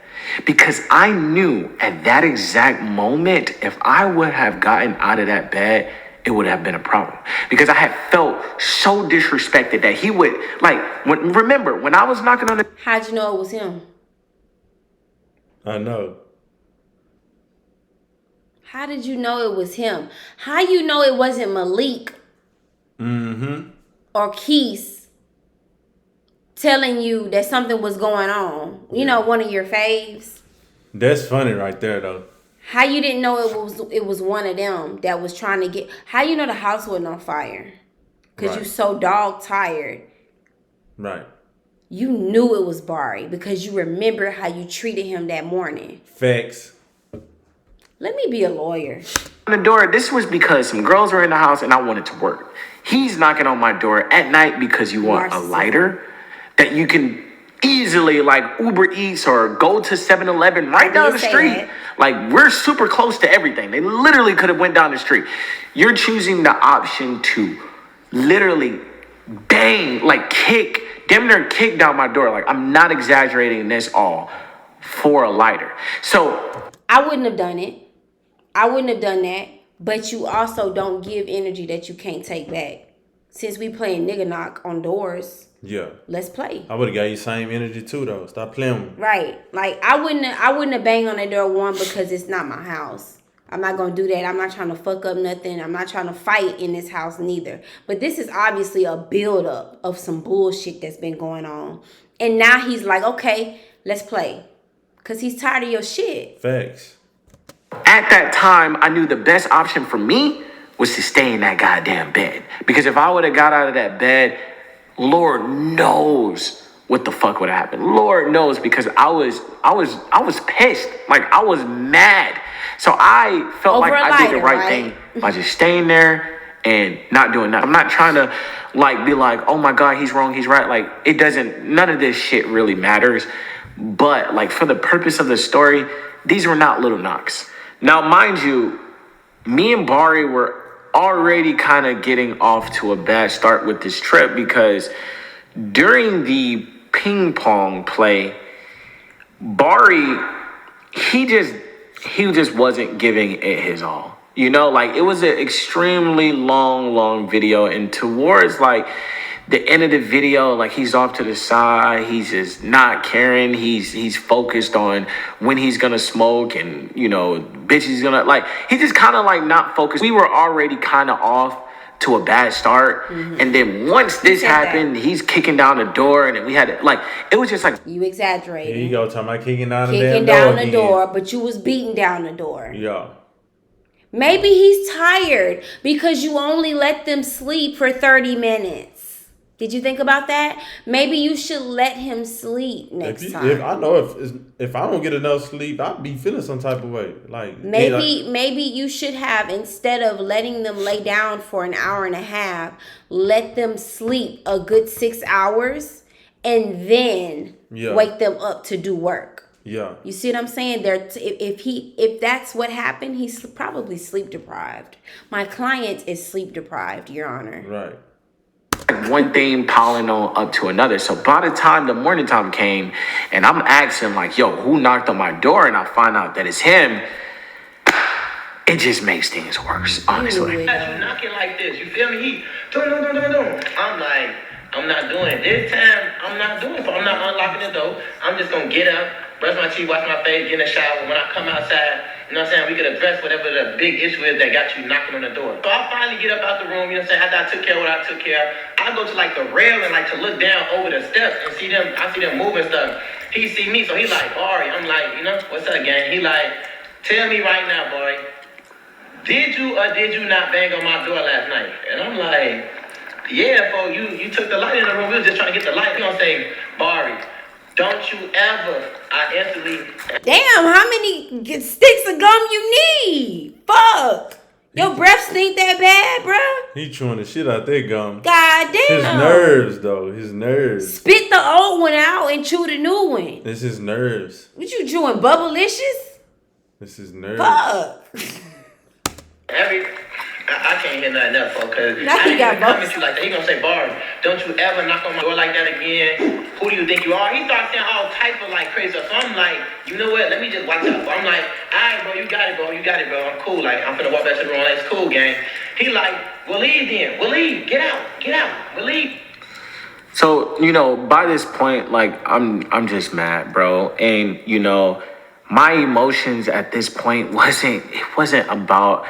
Because I knew at that exact moment, if I would have gotten out of that bed, it would have been a problem. Because I had felt so disrespected that he would, like, remember, when I was knocking on the... How'd you know it was him? I know. How did you know it was him? How you know it wasn't Malik or Keith telling you that something was going on? You know, one of your faves. That's funny right there, though. How you didn't know it was one of them that was trying to get... How you know the house wasn't on fire? Because you so dog tired. Right. You knew it was Bari because you remember how you treated him that morning. Facts. Let me be a lawyer. On the door, this was because some girls were in the house and I wanted to work. He's knocking on my door at night because you want a lighter that you can easily like Uber Eats or go to 7-Eleven right down the street. Like, we're super close to everything. They literally could have went down the street. You're choosing the option to literally bang, like damn near kick down my door. Like, I'm not exaggerating this all for a lighter. So I wouldn't have done it. I wouldn't have done that. But you also don't give energy that you can't take back. Since we playing nigga knock on doors, yeah, let's play. I would have got you same energy too, though. Stop playing with me. Right. Like, I wouldn't have banged on that door, one, because it's not my house. I'm not going to do that. I'm not trying to fuck up nothing. I'm not trying to fight in this house neither. But this is obviously a buildup of some bullshit that's been going on. And now he's like, okay, let's play. Because he's tired of your shit. Facts. At that time, I knew the best option for me was to stay in that goddamn bed. Because if I would have got out of that bed, Lord knows what the fuck would have happened. Lord knows, because I was pissed. Like, I was mad. So I felt like I did the right thing by just staying there and not doing that. I'm not trying to like be like, oh my God, he's wrong, he's right. Like, it doesn't, none of this shit really matters. But like, for the purpose of the story, these were not little knocks. Now, mind you, me and Bari were already kind of getting off to a bad start with this trip, because during the ping pong play, Bari, he just wasn't giving it his all. You know, like, it was an extremely long video, and towards like the end of the video, like, he's off to the side, he's just not caring, he's focused on when he's gonna smoke, and, you know, bitch, he's gonna, like, he's just kind of like not focused. We were already kind of off to a bad start, and then once this happened, he's kicking down the door, and then we had to, like, it was just like, you exaggerated. Here you go, talking about kicking down the door, but you was beating down the door. Yeah. Maybe he's tired because you only let them sleep for 30 minutes. Did you think about that? Maybe you should let him sleep next time. If I know if I don't get enough sleep, I'd be feeling some type of way. Like, maybe you should have, instead of letting them lay down for an hour and a half, let them sleep a good 6 hours and then wake them up to do work. Yeah. You see what I'm saying? If that's what happened, he's probably sleep deprived. My client is sleep deprived, Your Honor. Right. One thing piling on up to another. So by the time the morning time came, and I'm asking like, yo, who knocked on my door? And I find out that it's him. It just makes things worse, honestly. You knocking like this, you feel me? He don't. I'm like, I'm not doing it. This time, I'm not doing it. So I'm not unlocking the door. I'm just gonna get up, brush my teeth, wash my face, get in the shower. When I come outside, you know what I'm saying, we could address whatever the big issue is that got you knocking on the door. So I finally get up out the room, you know what I'm saying, after I took care of what I took care of. I go to like the rail and like to look down over the steps and see them, I see them moving stuff. He see me, so he like, Ari, I'm like, you know, what's up, gang? He like, tell me right now, boy, did you or did you not bang on my door last night? And I'm like, yeah, bro, you took the light in the room, we was just trying to get the light. He gonna say, Bari, don't you ever, I instantly... Damn, how many sticks of gum you need? Fuck. Your breath stink that bad, bro? He chewing the shit out that gum. God damn. His nerves, though. His nerves. Spit the old one out and chew the new one. It's his nerves. What you chewing, Bubblicious? It's his nerves. Fuck. I can't hear nothing else, because Now he got both. you like that. He gonna say, Barb, don't you ever knock on my door like that again. Who do you think you are? He starts saying all type of like crazy stuff. So I'm like, you know what? Let me just watch out. I'm like, all right, bro, you got it, bro. You got it, bro. I'm cool. Like, I'm finna walk back to the room. Like, it's cool, gang. He like, we'll leave then. We'll leave. Get out. We'll leave. So, you know, by this point, like, I'm just mad, bro. And, you know, my emotions at this point wasn't about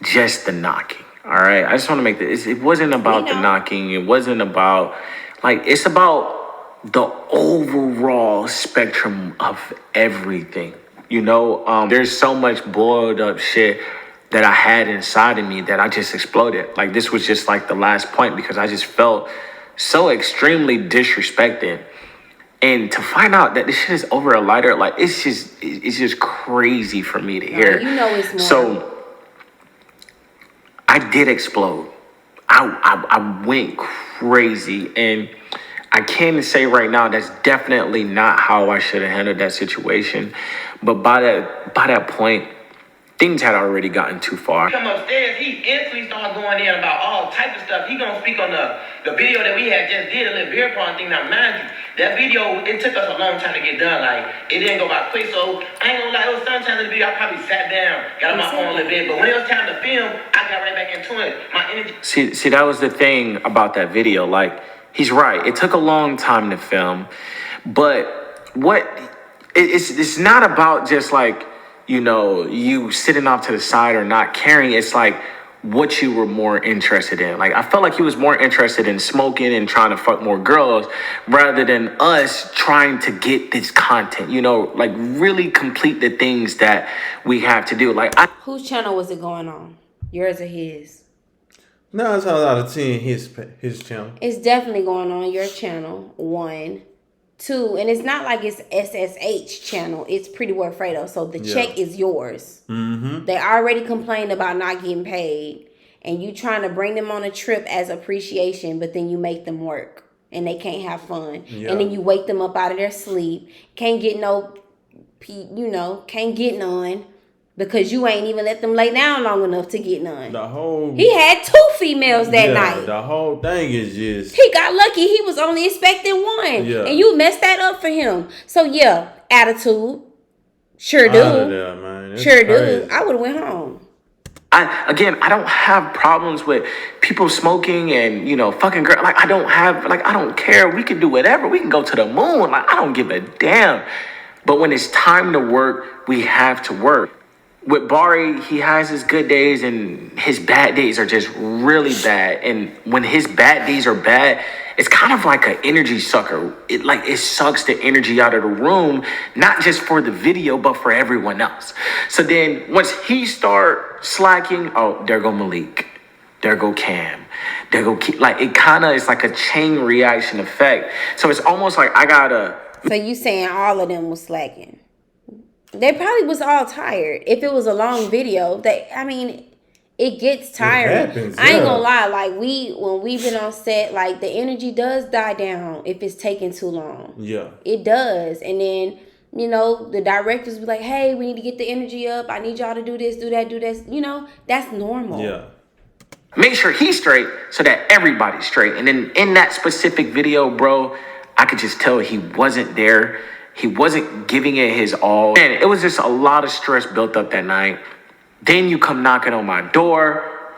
just the knocking. All right. I just want to make this, it wasn't about the knocking. It wasn't about, like, it's about the overall spectrum of everything. You know, there's so much boiled up shit that I had inside of me that I just exploded. Like, this was just like the last point, because I just felt so extremely disrespected. And to find out that this shit is over a lighter, like, it's just crazy for me to hear. You know it's more. So I did explode. I went crazy, and I can say right now that's definitely not how I should have handled that situation. But by that point, things had already gotten too far. Come upstairs, he instantly started going in about all type of stuff. He gonna speak on the video that we had just did, a little beer pong thing. Now, mind you, that video, it took us a long time to get done. Like, it didn't go by quick, so I ain't gonna lie, it was sometimes in the video I probably sat down, got on my phone a little bit, but when it was time to film, I got right back into it. My energy. See, that was the thing about that video. Like, he's right. It took a long time to film, but it's not about just like, you know, you sitting off to the side or not caring. It's like what you were more interested in. Like, I felt like he was more interested in smoking and trying to fuck more girls rather than us trying to get this content, you know, like really complete the things that we have to do. Like, Whose channel was it going on? Yours or his? No, it's out of 10 his channel. It's definitely going on your channel. 1, 2, and it's not like it's SSH channel. It's Pretty Boy Fredo. So the check is yours. Mm-hmm. They already complained about not getting paid, and you trying to bring them on a trip as appreciation, but then you make them work and they can't have fun, and then you wake them up out of their sleep. Can't get can't get none. Because you ain't even let them lay down long enough to get none. He had 2 females that night. The whole thing is just... He got lucky. He was only expecting 1. Yeah. And you messed that up for him. So, yeah, attitude. Sure do. Out of there, man. Sure do. I would have went home. I don't have problems with people smoking and, you know, fucking girl. Like, I don't care. We can do whatever. We can go to the moon. Like, I don't give a damn. But when it's time to work, we have to work. With Bari, he has his good days and his bad days are just really bad. And when his bad days are bad, it's kind of like an energy sucker. It sucks the energy out of the room, not just for the video, but for everyone else. So then once he start slacking, oh, there go Malik. There go Cam. There go Keith. Like, it kind of is like a chain reaction effect. So it's almost like I gotta... So you saying all of them was slacking? They probably was all tired. If it was a long video, it gets tiring. It happens, I ain't gonna lie, like when we've been on set, like the energy does die down if it's taking too long. Yeah. It does. And then, you know, the directors be like, hey, we need to get the energy up. I need y'all to do this, do that, do this. You know, that's normal. Yeah. Make sure he's straight so that everybody's straight. And then in that specific video, bro, I could just tell he wasn't there. He wasn't giving it his all. Man, it was just a lot of stress built up that night. Then you come knocking on my door.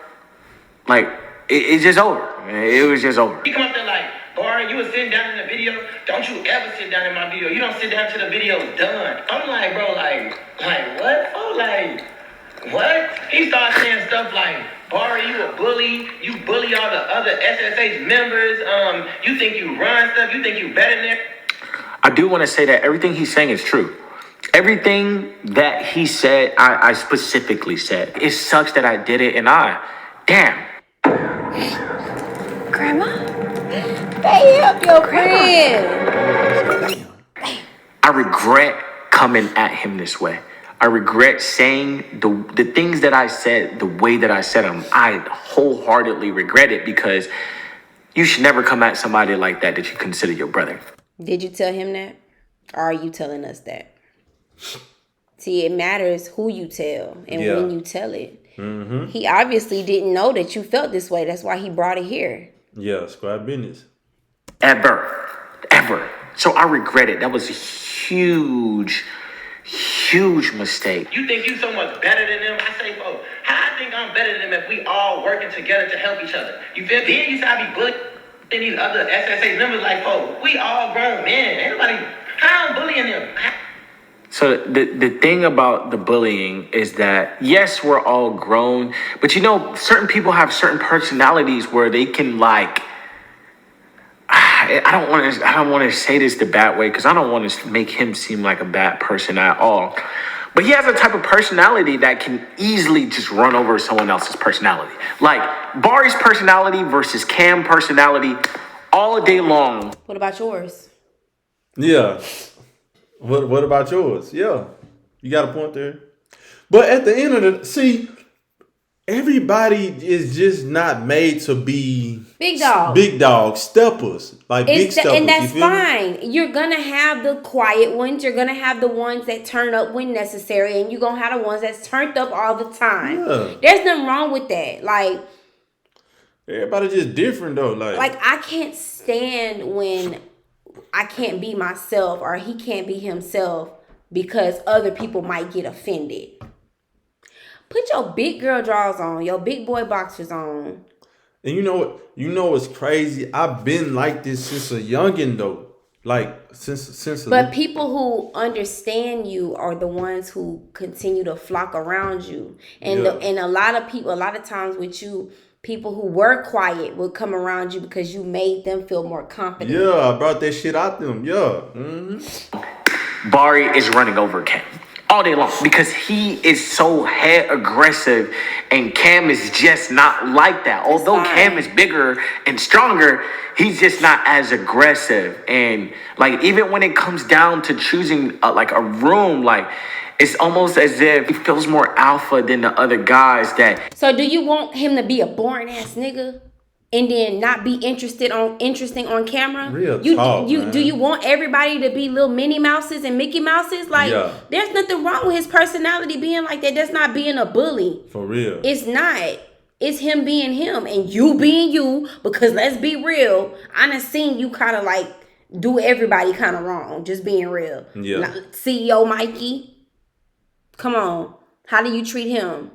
Like, it's just over. It was just over. He come up there like, Barry, you was sitting down in the video. Don't you ever sit down in my video. You don't sit down till the video's done. I'm like, bro, like what? Oh, like, what? He started saying stuff like, Barry, you a bully. You bully all the other SSH members. You think you run stuff. You think you better than that. I do want to say that everything he's saying is true. Everything that he said, I specifically said. It sucks that I did it, and damn. Grandma, they help your friend. I regret coming at him this way. I regret saying the things that I said, the way that I said them. I wholeheartedly regret it, because you should never come at somebody like that you consider your brother. Did you tell him that? Or are you telling us that? See, it matters who you tell and when you tell it. He obviously didn't know that you felt this way. That's why he brought it here. Yeah, squad business. Ever. So I regret it. That was a huge mistake. You think you so much better than them? I say, folks, how I think I'm better than them if we all working together to help each other? You feel me? Then you start be bullying these other SSH members like, folks, we all grown men. Anybody, how I'm bullying them? So the thing about the bullying is that, yes, we're all grown, but you know, certain people have certain personalities where they can like, I don't want to say this the bad way because I don't want to make him seem like a bad person at all. But he has a type of personality that can easily just run over someone else's personality. Like Bari's personality versus Cam personality all day long. What about yours? Yeah. What about yours? Yeah. You got a point there. But at the end of everybody is just not made to be big dog. Big dog steppers. Like big steppers. And that's fine. You're gonna have the quiet ones, you're gonna have the ones that turn up when necessary, and you're gonna have the ones that's turned up all the time. Yeah. There's nothing wrong with that. Like everybody just different though. Like I can't stand when I can't be myself or he can't be himself because other people might get offended. Put your big girl drawers on, your big boy boxers on. And you know what? You know what's crazy? I've been like this since a youngin' though. Like since. But people who understand you are the ones who continue to flock around you. And and a lot of people, a lot of times with you, people who were quiet will come around you because you made them feel more confident. Yeah, I brought that shit out them. Yeah. Mm-hmm. Bari is running over Cam all day long because he is so head aggressive and Cam is just not like that. Although Cam is bigger and stronger, he's just not as aggressive. And like even when it comes down to choosing like a room, like it's almost as if he feels more alpha than the other guys that. So do you want him to be a boring ass nigga and then not be interesting on camera? Real do you want everybody to be little Minnie Mouses and Mickey Mouses? Like there's nothing wrong with his personality being like that. That's not being a bully. For real. It's not. It's him being him and you being you, because let's be real, I done seen you kind of like do everybody kind of wrong, just being real. Yeah. Now, CEO Mikey, come on. How do you treat him?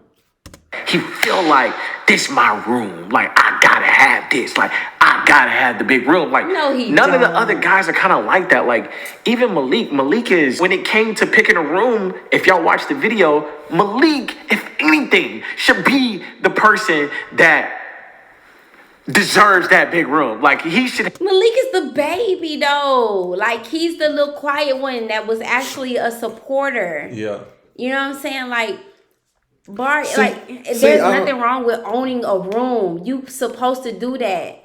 He feel like this my room. Like I gotta have this. Like I gotta have the big room. Like no, he none don't. of the other guys are kind of like that. Like even Malik is, when it came to picking a room, if y'all watch the video, Malik, if anything, should be the person that deserves that big room. Like he should. Malik is the baby though. Like he's the little quiet one that was actually a supporter. Yeah. You know what I'm saying? Like Bari, there's nothing wrong with owning a room. You supposed to do that.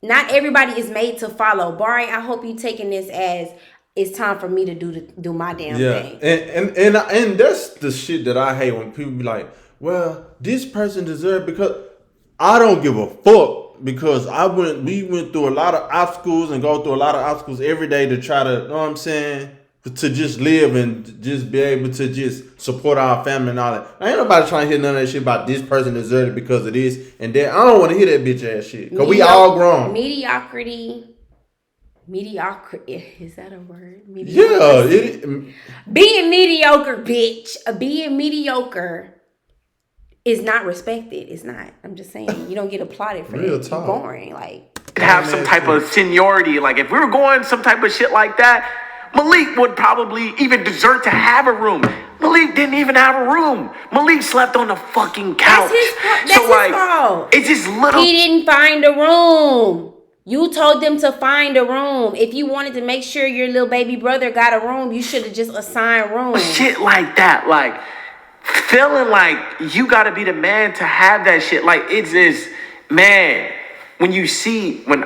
Not everybody is made to follow. Bari, I hope you taking this as it's time for me to do my damn thing. And that's the shit that I hate when people be like, well, this person deserved, because I don't give a fuck, because we went through a lot of obstacles and go through a lot of obstacles every day to try to, you know what I'm saying, to just live and just be able to just support our family and all that. Ain't nobody trying to hear none of that shit about this person deserved it because of this and that. I don't want to hear that bitch ass shit, because we all grown. Mediocrity, is that a word? Yeah. Being mediocre, bitch. Being mediocre is not respected. It's not. I'm just saying, you don't get applauded for Real that. talk. You're boring. Like, have some type of seniority. Like if we were going some type of shit like that, Malik would probably even deserve to have a room. Malik didn't even have a room. Malik slept on the fucking couch. That's his fault. It's just little. He didn't find a room. You told them to find a room. If you wanted to make sure your little baby brother got a room, you should have just assigned rooms. Shit like that. Like feeling like you gotta be the man to have that shit. Like it's just, man. When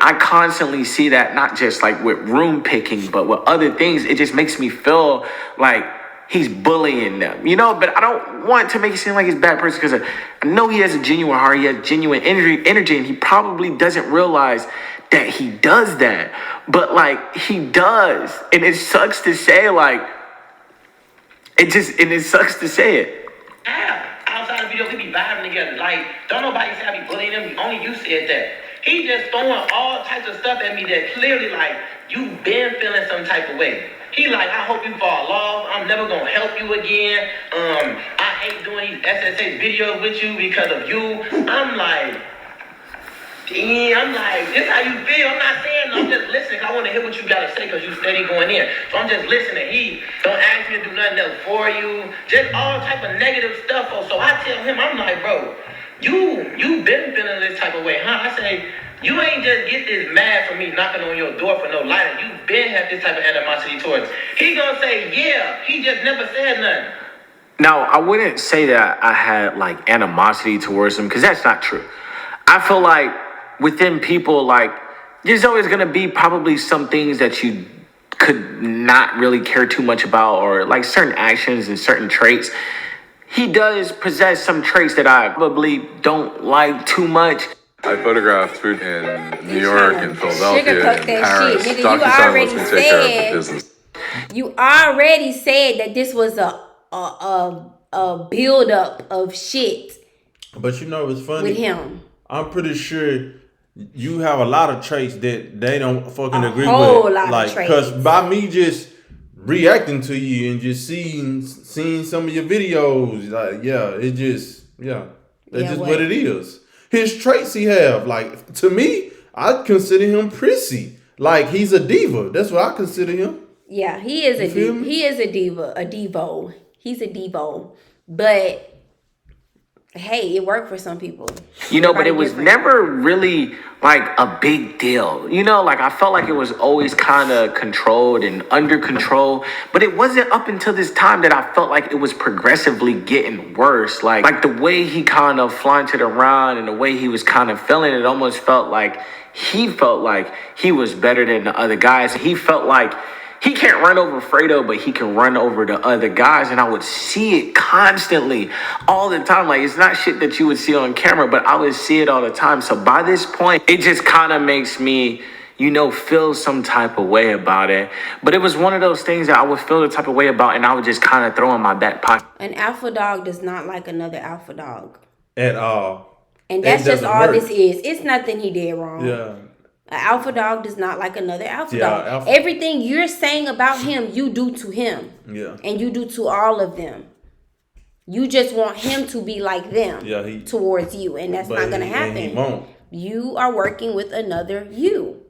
I constantly see that, not just like with room picking, but with other things, it just makes me feel like he's bullying them, you know? But I don't want to make it seem like he's a bad person, because I know he has a genuine heart, he has genuine energy, and he probably doesn't realize that he does that. But like, he does. And it sucks to say, like, it sucks to say it. Outside of video, we be vibing together. Like, don't nobody say I be bullying him. Only you said that. He just throwing all types of stuff at me that clearly, like, you been feeling some type of way. He like, I hope you fall off. I'm never gonna help you again. I hate doing these SSH videos with you because of you. I'm like, damn, this how you feel. I'm not saying, I'm just listening. I want to hear what you gotta say because you steady going in. So I'm just listening. He don't ask me to do nothing else for you. Just all type of negative stuff. So I tell him, I'm like, bro, you been feeling this type of way, huh? I say, you ain't just get this mad for me knocking on your door for no lighter. You been had this type of animosity towards. He gonna say, yeah. He just never said nothing. Now, I wouldn't say that I had like animosity towards him because that's not true. I feel like within people, like, there's always gonna be probably some things that you could not really care too much about, or like certain actions and certain traits. He does possess some traits that I probably don't like too much. I photographed food in New York and Philadelphia and Paris. Shit. Nigga, Dr. you Simon already wants to take care of the said business. you already said that this was a build up of shit But you know, it's funny. with him. I'm pretty sure you have a lot of traits that they don't fucking agree whole with. lot of Like, traits. cause by me just reacting to you and just seeing some of your videos, like, it's just what it is. His traits he have, like, to me, I consider him prissy. Like, he's a diva. That's what I consider him. Yeah, he is a feel diva. me? He is a diva, a devo. He's a devo. But hey, it worked for some people. You know, but it Everybody was different. never really like a big deal. You know, like I felt like it was always kind of controlled and under control. But it wasn't up until this time that I felt like it was progressively getting worse. Like the way he kind of flaunted around and the way he was kind of feeling, it almost felt like he was better than the other guys. He felt like he can't run over Fredo, but he can run over the other guys. And I would see it constantly, all the time. Like, it's not shit that you would see on camera, but I would see it all the time. So by this point, it just kind of makes me, you know, feel some type of way about it. But it was one of those things that I would feel the type of way about, and I would just kind of throw in my back pocket. An alpha dog does not like another alpha dog. At all. And that's It just doesn't all work. this is. It's nothing he did wrong. Yeah. An alpha dog does not like another alpha Yeah, dog. alpha- Everything you're saying about him, you do to him. Yeah. And you do to all of them. You just want him to be like them towards you. And that's not going to happen. He won't. You are working with another you.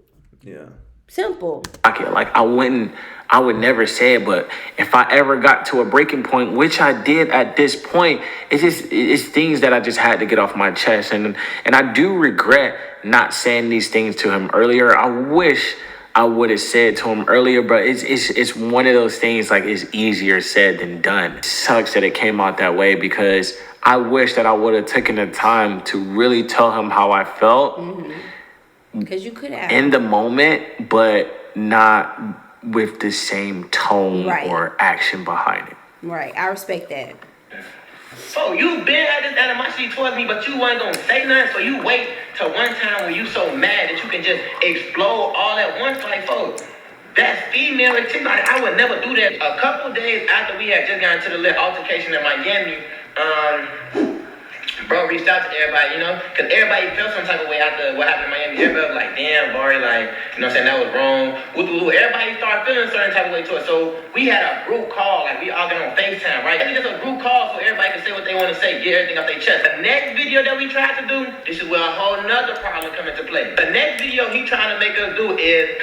Yeah. Simple. Like, I would never say it, but if I ever got to a breaking point, which I did at this point, it's things that I just had to get off my chest. And I do regret not saying these things to him earlier. I wish I would have said to him earlier, but it's one of those things, like, it's easier said than done. It sucks that it came out that way, because I wish that I would have taken the time to really tell him how I felt. Because you could have. In the moment, but not with the same tone or action behind it. Right. I respect that. So you been had this animosity towards me, but you wasn't gonna say nothing. So you wait till one time when you so mad that you can just explode all at once, like, folks. That's female activity. Like, I would never do that. A couple days after we had just gotten to the little altercation in Miami, bro reached out to everybody, you know, because everybody felt some type of way after what happened in Miami. Everybody was like, damn, Barry, like, you know what I'm saying, that was wrong. Everybody started feeling a certain type of way to it. So we had a group call, like, we all got on FaceTime, right? It's just a group call so everybody can say what they want to say, get everything off their chest. The next video that we tried to do, this is where a whole nother problem come into play. The next video he trying to make us do is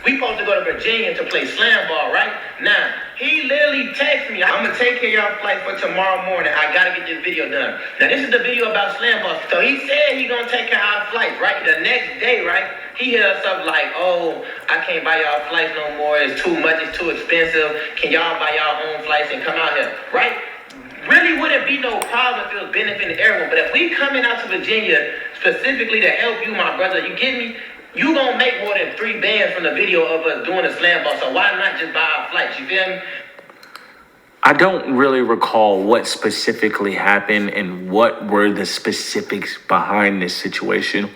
we supposed to go to Virginia to play slam ball, right? Now, he literally texted me, I'm gonna take care of y'all flight for tomorrow morning. I gotta get this video done. Now, this is the video about slam ball. So he said he gonna take care of our flights, right? The next day, right? He hit us up like, oh, I can't buy y'all flights no more. It's too much. It's too expensive. Can y'all buy y'all own flights and come out here, right? Really wouldn't be no problem if it was benefiting everyone. But if we coming out to Virginia specifically to help you, my brother, you get me? You gonna make more than 3 bands from the video of us doing a slam ball. So why not just buy our flights? You feel me? I don't really recall what specifically happened and what were the specifics behind this situation.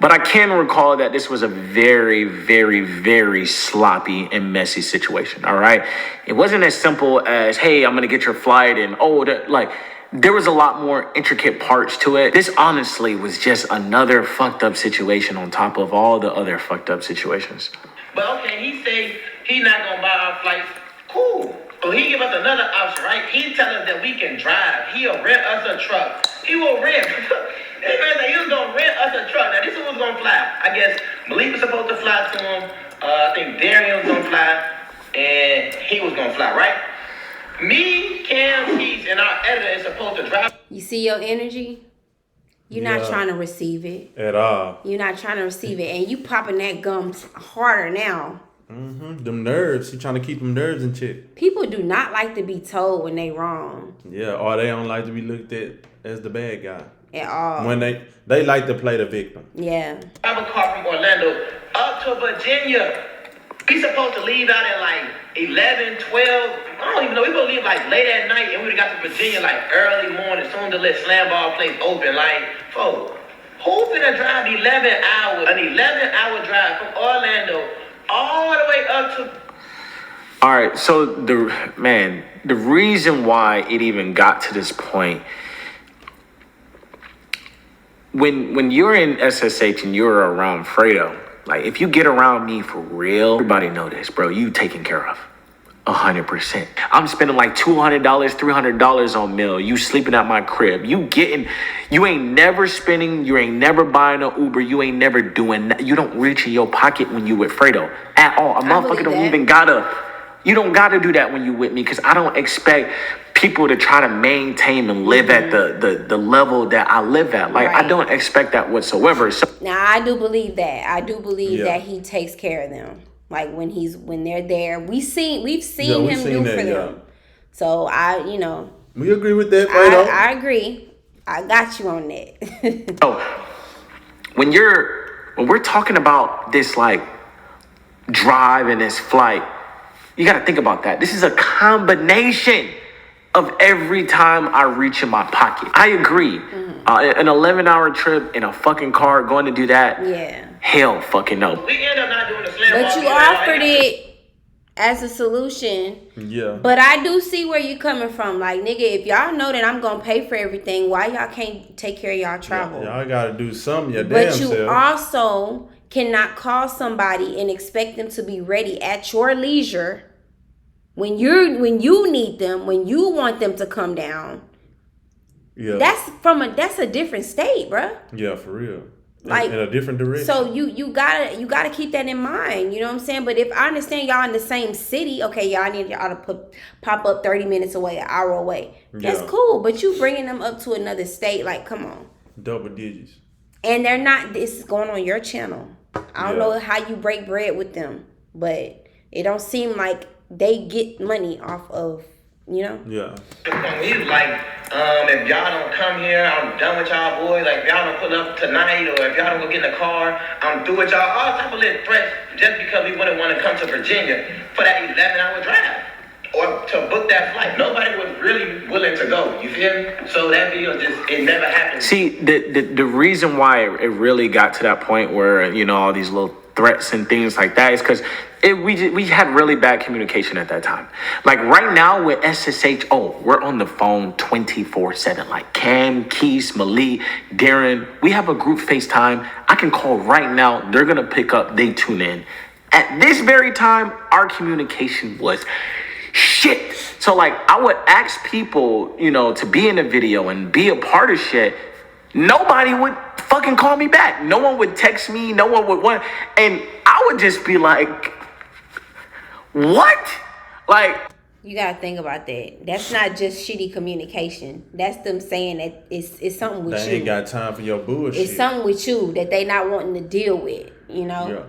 But I can recall that this was a very, very, very sloppy and messy situation, all right? It wasn't as simple as, hey, I'm going to get your flight and, there was a lot more intricate parts to it. This honestly was just another fucked up situation on top of all the other fucked up situations. But okay, he say he not gonna buy our flights. Cool. So he give us another option, right? He tell us that we can drive. He'll rent us a truck. He will rent. He was gonna rent us a truck. Now this one was gonna fly. I guess Malik was supposed to fly to him. I think Darian was gonna fly, and he was gonna fly, right? Me, Cam, Keith, and our editor is supposed to drive. You see your energy? You're not trying to receive it. At all. You're not trying to receive it. And you popping that gum harder now. Them nerves. He trying to keep them nerves in check. People do not like to be told when they wrong. Yeah, or they don't like to be looked at as the bad guy. At all. When they like to play the victim. Yeah. I have a car from Orlando up to Virginia. We supposed to leave out at like 11, 12. I don't even know. We supposed to leave like late at night, and we got to Virginia like early morning, soon to let slam ball place open. Like, folks, who finna drive 11 hours? An 11-hour drive from Orlando all the way up to. All right, so the reason why it even got to this point, when you're in SSH and you're around Fredo, like if you get around me for real, everybody know this, bro. You taken care of, 100%. I'm spending like $200, $300 on meal. You sleeping at my crib. You ain't never spending. You ain't never buying an Uber. You ain't never doing that. You don't reach in your pocket when you with Fredo at all. A motherfucker don't even gotta. You don't gotta do that when you with me, because I don't expect people to try to maintain and live at the level that I live at. Like, I don't expect that whatsoever. So now I do believe that. I do believe that he takes care of them. Like when they're there, we've seen him do for them. So we agree with that, Fredo. I agree. I got you on that. So when we're talking about this like drive and this flight, you got to think about that. This is a combination of every time I reach in my pocket. I agree. An 11-hour trip in a fucking car, going to do that? Yeah. Hell fucking no. We end up not doing the slam ball. But you offered it as a solution. Yeah. But I do see where you coming from. Like, nigga, if y'all know that I'm going to pay for everything, why y'all can't take care of y'all travel? Y'all got to do something, your damn But you self. also cannot call somebody and expect them to be ready at your leisure when you need them, when you want them to come down. Yeah. That's a different state, bruh. Yeah, for real. Like, in a different direction. So you gotta keep that in mind. You know what I'm saying? But if I understand y'all in the same city, okay, y'all need y'all to pop up 30 minutes away, an hour away. That's cool. But you bringing them up to another state, like, come on. Double digits. And they're not. This is going on your channel. I don't know how you break bread with them, but it don't seem like they get money off of, Yeah. He was like, if y'all don't come here, I'm done with y'all boys. Like, if y'all don't pull up tonight, or if y'all don't go get in the car, I'm through with y'all. All type of little threats, just because we wouldn't want to come to Virginia for that 11-hour drive, or to book that flight. Nobody was really willing to go. You feel me? So that video it never happened. See, the reason why it really got to that point where, all these little threats and things like that is because we had really bad communication at that time. Like right now with SSH, we're on the phone 24/7. Like Cam, Keith, Malik, Darren, we have a group FaceTime. I can call right now. They're gonna pick up. They tune in. At this very time, our communication was shit. So like I would ask people, to be in a video and be a part of shit. Nobody would fucking call me back. No one would text me. No one would want. And I would just be like, what? Like, you gotta think about that. That's not just shitty communication. That's them saying that it's something with you. They ain't got time for your bullshit. It's something with you that they not wanting to deal with, Yeah.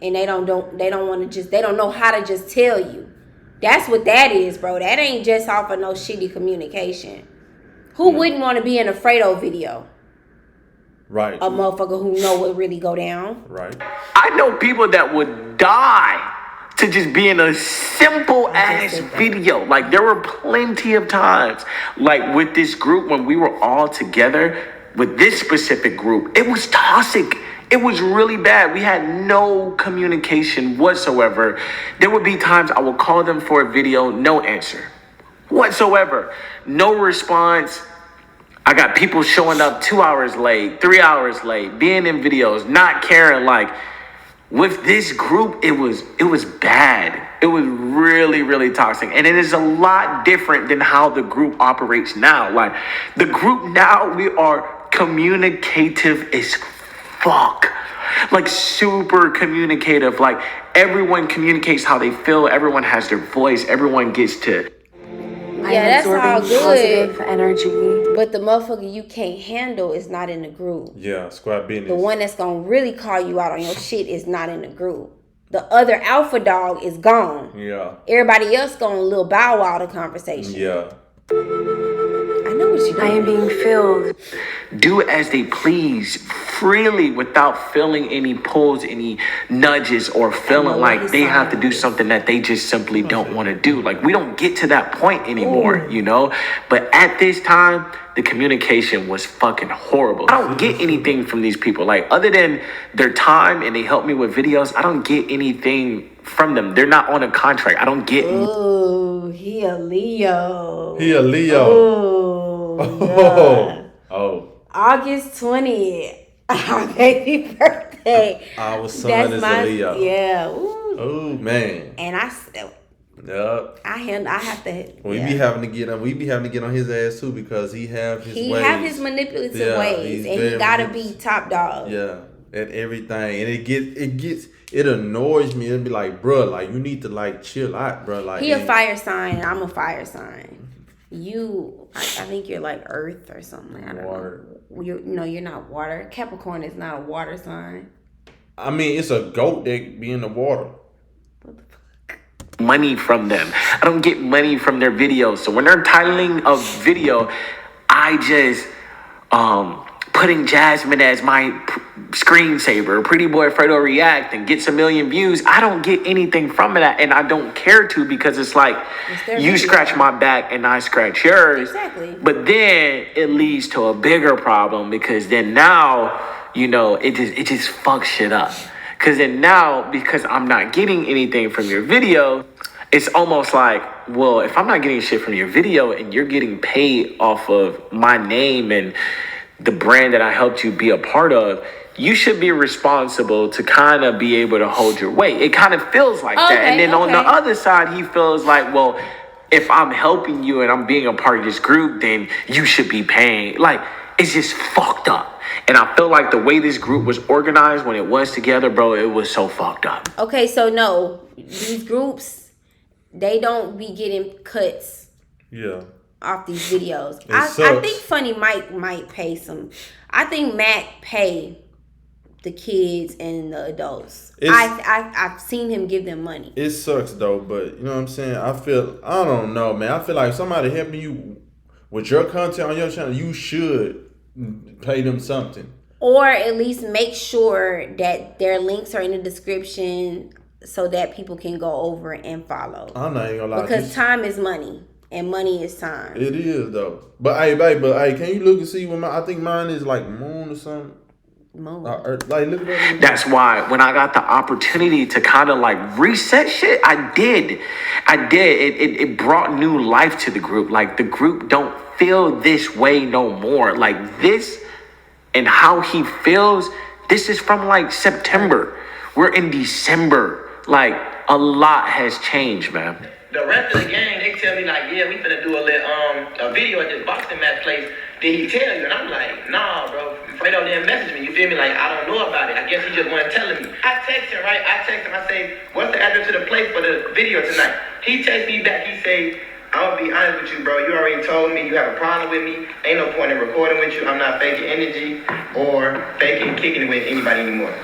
And they don't want to they don't know how to just tell you. That's what that is, bro. That ain't just off of no shitty communication. Who wouldn't want to be in a Fredo video? Right. A motherfucker who know what really go down. Right. I know people that would die to just be in a simple ass video. Like there were plenty of times, like with this group when we were all together with this specific group, it was toxic. It was really bad. We had no communication whatsoever. There would be times I would call them for a video, no answer whatsoever, no response. I got people showing up 2 hours late, 3 hours late, being in videos, not caring. Like, with this group, it was bad. It was really, really toxic. And it is a lot different than how the group operates now. Like, the group now, we are communicative as fuck. Like, super communicative. Like, everyone communicates how they feel. Everyone has their voice. Everyone gets to... Yeah, that's all good. Positive energy. But the motherfucker you can't handle is not in the group. Yeah, squad business. The one that's gonna really call you out on your shit is not in the group. The other alpha dog is gone. Yeah. Everybody else gonna little bow wow the conversation. Yeah. I know what you're doing. I am being filled. Do as they please, freely, without feeling any pulls, any nudges, or feeling like they have to do something that they just simply don't want to do. Like, we don't get to that point anymore, you know? But at this time, the communication was fucking horrible. I don't get anything from these people. Like, other than their time and they help me with videos, I don't get anything from them. They're not on a contract. I don't get... Ooh, he a Leo. He a Leo. Oh, yeah. Oh. August 20th. Our baby birthday. Our son is a Leo. Yeah. Ooh. Oh man. And Yup. I have to. We be having to get on his ass too because he have his ways. He have his manipulative ways, and he gotta be top dog. Yeah, at everything, and it annoys me. It'd be like, bro, like you need to like chill out, bro. Like he a fire sign, and I'm a fire sign. I think you're like Earth or something. I don't know. You're not water. Capricorn is not a water sign. I mean, it's a goat that be in the water. Money from them. I don't get money from their videos. So when they're titling a video, I just putting Jasmine as my screensaver, Pretty Boy Fredo react and gets 1 million views. I don't get anything from that, and I don't care to because it's like you scratch my back and I scratch yours. Exactly. But then it leads to a bigger problem because then now it just fucks shit up. Because then now, because I'm not getting anything from your video, it's almost like, well, if I'm not getting shit from your video and you're getting paid off of my name and the brand that I helped you be a part of, you should be responsible to kind of be able to hold your weight. It kind of feels like that. And then on the other side, he feels like, well, if I'm helping you and I'm being a part of this group, then you should be paying. Like, it's just fucked up. And I feel like the way this group was organized when it was together, bro, it was so fucked up. Okay, so no, these groups, they don't be getting cuts. Yeah. Off these videos. I think Funny Mike might pay some. I think Mac pay the kids and the adults. I've seen him give them money. It sucks though, but you know what I'm saying? I don't know, man. I feel like somebody helping you with your content on your channel, you should pay them something. Or at least make sure that their links are in the description so that people can go over and follow. I'm not even gonna lie. Because time is money. And money is time. It is though. But hey, can you look and see what I think mine is like Moon or something? Moon. Like look at that. That's why when I got the opportunity to kind of like reset shit, I did. It brought new life to the group. Like the group don't feel this way no more. Like this and how he feels, this is from like September. We're in December. Like a lot has changed, man. The rest of the gang, they tell me like, yeah, we finna do a video at this boxing match place. Did he tell you? And I'm like, nah, bro. Fredo didn't message me. You feel me? Like, I don't know about it. I guess he just wasn't telling me. I text him, right? I say, what's the address to the place for the video tonight? He texts me back. He say, I'll be honest with you, bro. You already told me you have a problem with me. Ain't no point in recording with you. I'm not faking energy or faking kicking it with anybody anymore.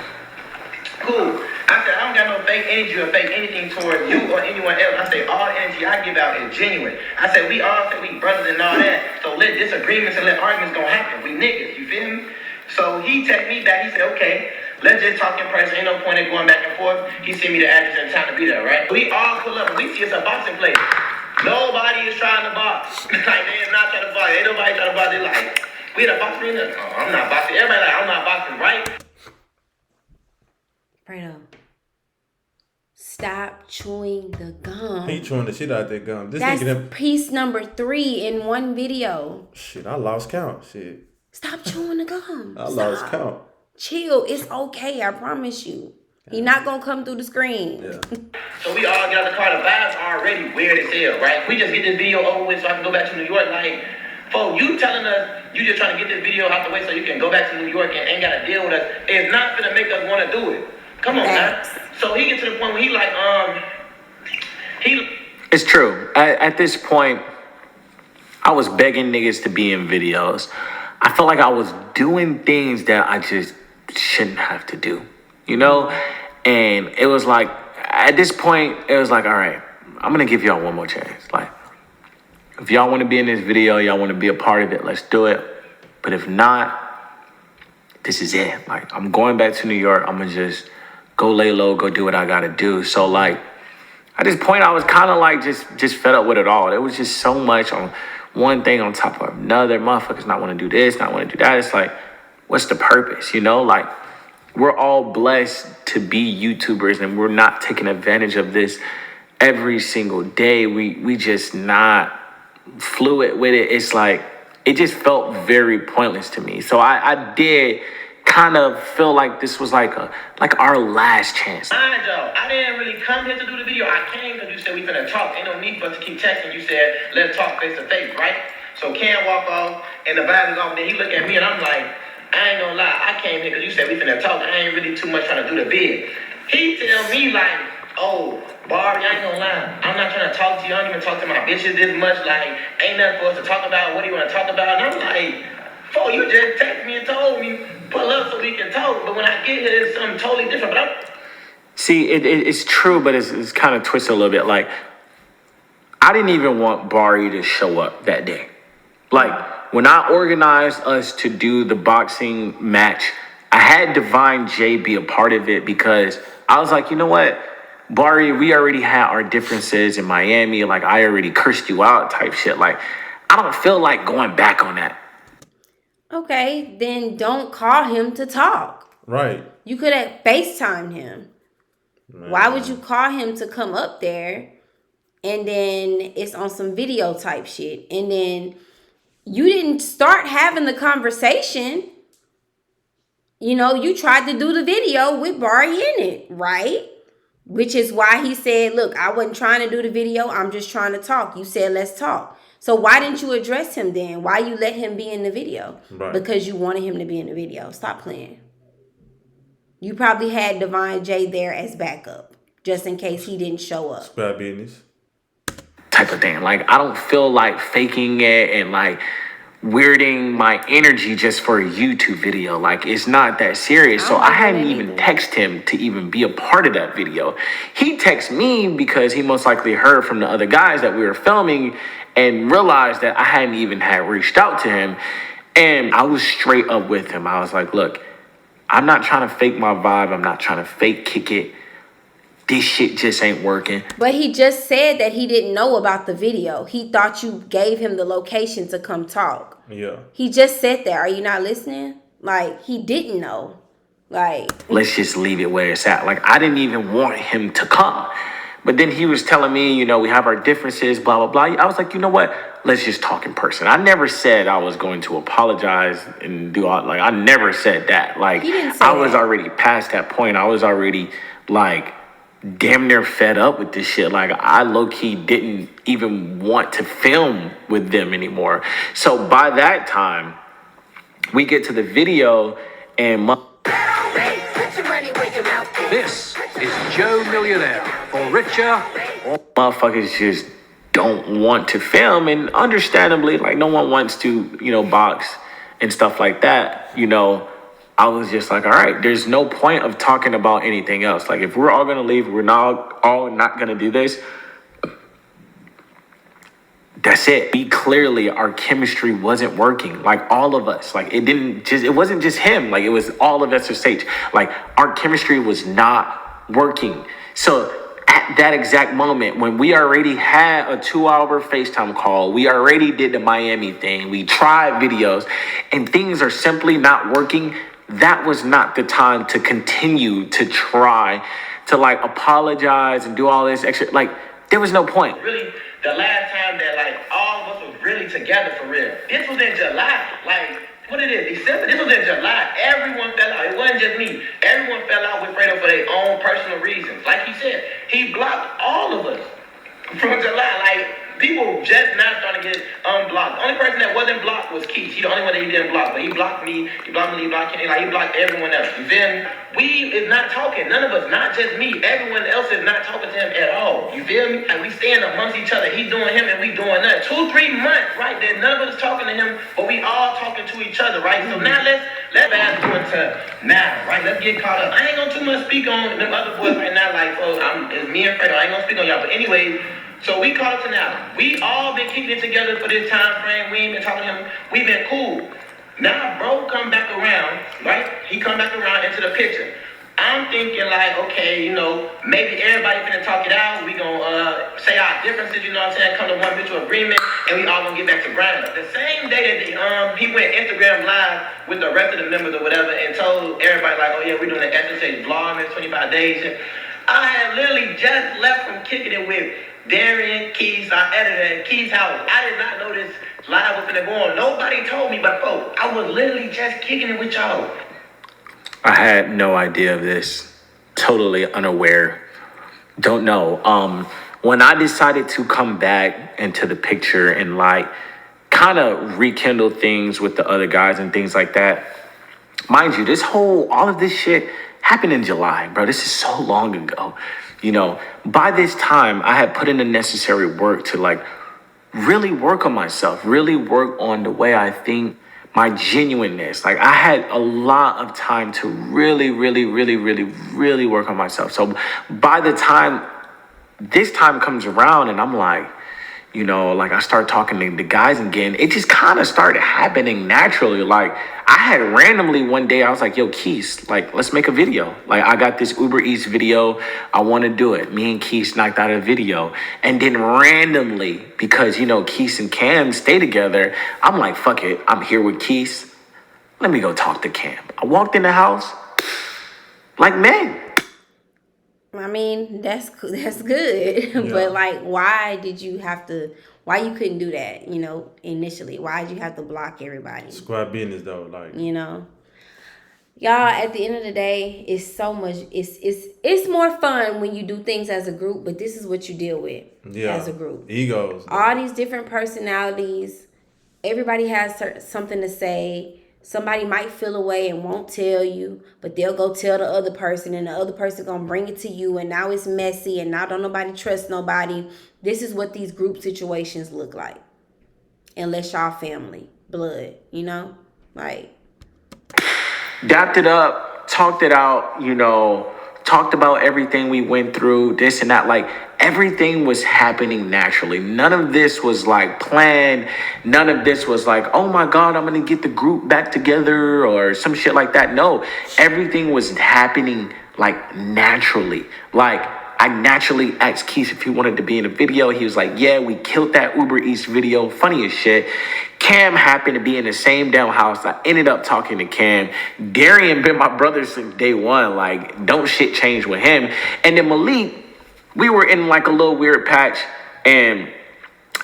Cool. I said, I don't got no fake energy or fake anything towards you or anyone else. I say, all the energy I give out is genuine. I said, we all say we brothers and all that. So let disagreements and let arguments gonna happen. We niggas, you feel me? So he text me back. He said, okay, let's just talk in person. Ain't no point in going back and forth. He sent me the address and time to be there, right? We all pull up and we see it's a boxing place. Nobody is trying to box. Like, they is not trying to box. Ain't nobody trying to box. They like, we had a box arena. Oh, I'm not boxing. Everybody like, I'm not boxing, right? Fredo. Stop chewing the gum. He chewing the shit out that gum. This That's nigga piece number 3 in one video. Shit, I lost count. Shit. Stop chewing the gum. I lost count. Chill. It's okay. I promise you. He not gonna come through the screen. Yeah. So we all get out the car. The vibes are already weird as hell, right? We just get this video over with so I can go back to New York. Like, folks, you telling us you just trying to get this video out the way so you can go back to New York and ain't got to deal with us. It's not gonna make us want to do it. Come on, man. So he get to the point where he like, It's true. At this point, I was begging niggas to be in videos. I felt like I was doing things that I just shouldn't have to do, you know? And it was like, at this point, it was like, all right, I'm going to give y'all one more chance. Like, if y'all want to be in this video, y'all want to be a part of it, let's do it. But if not, this is it. Like, I'm going back to New York. I'm going to just go lay low, go do what I got to do. So, like, at this point, I was kind of like just fed up with it all. There was just so much on one thing on top of another. Motherfuckers not want to do this, not want to do that. It's like, what's the purpose, you know? Like, we're all blessed to be YouTubers, and we're not taking advantage of this every single day. We just not fluid with it. It's like, it just felt very pointless to me. So I did kind of feel like this was like our last chance. Mind y'all, I didn't really come here to do the video. I came because you said we finna talk. Ain't no need for us to keep texting. You said, let's talk face to face, right? So Cam walk off, and the vibe is off. Then he look at me, and I'm like, I ain't gonna lie. I came here because you said we finna talk. I ain't really too much trying to do the vid. He tell me like, oh, Barbie, I ain't gonna lie. I'm not trying to talk to you. I don't even talk to my bitches this much. Like, ain't nothing for us to talk about. What do you want to talk about? And I'm like, oh, you just texted me and told me, pull up so we can talk. But when I get here, it's something totally different. But See, it's true, but it's kind of twisted a little bit. Like, I didn't even want Bari to show up that day. Like, when I organized us to do the boxing match, I had Divine J be a part of it because I was like, you know what? Bari, we already had our differences in Miami. Like, I already cursed you out type shit. Like, I don't feel like going back on that. Okay, then don't call him to talk. Right. You could have FaceTimed him. Man. Why would you call him to come up there and then it's on some video type shit? And then you didn't start having the conversation. You know, you tried to do the video with Bari in it, right? Which is why he said, look, I wasn't trying to do the video. I'm just trying to talk. You said, let's talk. So why didn't you address him then? Why you let him be in the video? Right. Because you wanted him to be in the video. Stop playing. You probably had Divine J there as backup, just in case he didn't show up. It's bad business. Type of thing. Like, I don't feel like faking it and like weirding my energy just for a YouTube video. Like, it's not that serious. So I hadn't even texted him to even be a part of that video. He texted me because he most likely heard from the other guys that we were filming and realized that I hadn't even had reached out to him. And I was straight up with him. I was like, look, I'm not trying to fake my vibe. I'm not trying to fake kick it. This shit just ain't working. But he just said that he didn't know about the video. He thought you gave him the location to come talk. Yeah. He just said that. Are you not listening? Like, he didn't know. Like, let's just leave it where it's at. Like, I didn't even want him to come. But then he was telling me, you know, we have our differences, blah, blah, blah. I was like, you know what? Let's just talk in person. I never said I was going to apologize and do all, like, I never said that. Like, I was already past that point. I was already, like, damn near fed up with this shit. Like, I low-key didn't even want to film with them anymore. So by that time, we get to the video and this is Joe Millionaire, or richer, or motherfuckers just don't want to film. And understandably, like, no one wants to, you know, box and stuff like that. You know, I was just like, all right, there's no point of talking about anything else. Like, if we're all going to leave, we're not going to do this. That's it. Clearly, our chemistry wasn't working. Like, all of us. Like, it wasn't just him. Like, it was all of SSH. Like, our chemistry was not working. So at that exact moment, when we already had a 2-hour FaceTime call, we already did the Miami thing, we tried videos, and things are simply not working, that was not the time to continue to try to like apologize and do all this extra. Like, there was no point. Really, the last time that like all of us was really together for real. This was in July. Like, what it is, December. This was in July. Everyone fell out. It wasn't just me. Everyone fell out with Fredo for their own personal reasons. Like he said, he blocked all of us from July. Like, people just now starting to get unblocked. The only person that wasn't blocked was Keith. He the only one that he didn't block. But he blocked me. He blocked me. He blocked him. Like, he blocked everyone else. Then we is not talking. None of us. Not just me. Everyone else is not talking to him at all. You feel me? And we stand amongst each other. He doing him and we doing that. 2-3 months, right? There, none of us is talking to him, but we all talking to each other, right? So now let's fast forward to now, right? Let's get caught up. I ain't gonna too much speak on them other boys right now. Like, it's me and Fredo. I ain't gonna speak on y'all. But anyway. So we caught up to now. We all been keeping it together for this time frame. We ain't been talking to him. We been cool. Now bro come back around, right? He come back around into the picture. I'm thinking like, okay, you know, maybe everybody finna talk it out. We gonna say our differences, you know what I'm saying? Come to one mutual agreement, and we all gonna get back to grind. The same day that he went Instagram live with the rest of the members or whatever, and told everybody like, oh yeah, we're doing the SSH vlog in 25 days. I had literally just left from kicking it with Darian, Keys, our editor, at Keys' house. I did not know this live was gonna go on. Nobody told me, but bro, I was literally just kicking it with y'all. I had no idea of this. Totally unaware. Don't know. When I decided to come back into the picture and like kind of rekindle things with the other guys and things like that, mind you, all of this shit happened in July, bro. This is so long ago. You know, by this time, I had put in the necessary work to like really work on myself, really work on the way I think, my genuineness. Like, I had a lot of time to really work on myself. So by the time this time comes around and I'm like, you know, like I start talking to the guys again, it just kind of started happening naturally. Like, I had randomly one day, I was like, yo, Keith, like, let's make a video. Like, I got this Uber Eats video. I want to do it. Me and Keith knocked out a video. And then randomly, because, you know, Keith and Cam stay together, I'm like, fuck it. I'm here with Keith. Let me go talk to Cam. I walked in the house like men. I mean, that's good. Yeah. But like, why you couldn't do that, you know, initially? Why did you have to block everybody? Squad business though, like, you know. Y'all, at the end of the day, it's so much, it's more fun when you do things as a group, but this is what you deal with as a group. Egos. All these different personalities, everybody has something to say. Somebody might feel away and won't tell you, but they'll go tell the other person, and the other person gonna bring it to you, and now it's messy, and now don't nobody trust nobody. This is what these group situations look like. Unless y'all family, blood, you know? Like, dapped it up, talked it out, you know, talked about everything we went through, this and that. Like, everything was happening naturally. None of this was like planned. None of this was like, oh my God, I'm going to get the group back together or some shit like that. No, everything was happening like naturally. Like, I naturally asked Keith if he wanted to be in a video. He was like, yeah, we killed that Uber Eats video. Funny as shit. Cam happened to be in the same damn house. I ended up talking to Cam. Darian been my brother since day one. Like, don't shit change with him. And then Malik, we were in like a little weird patch. And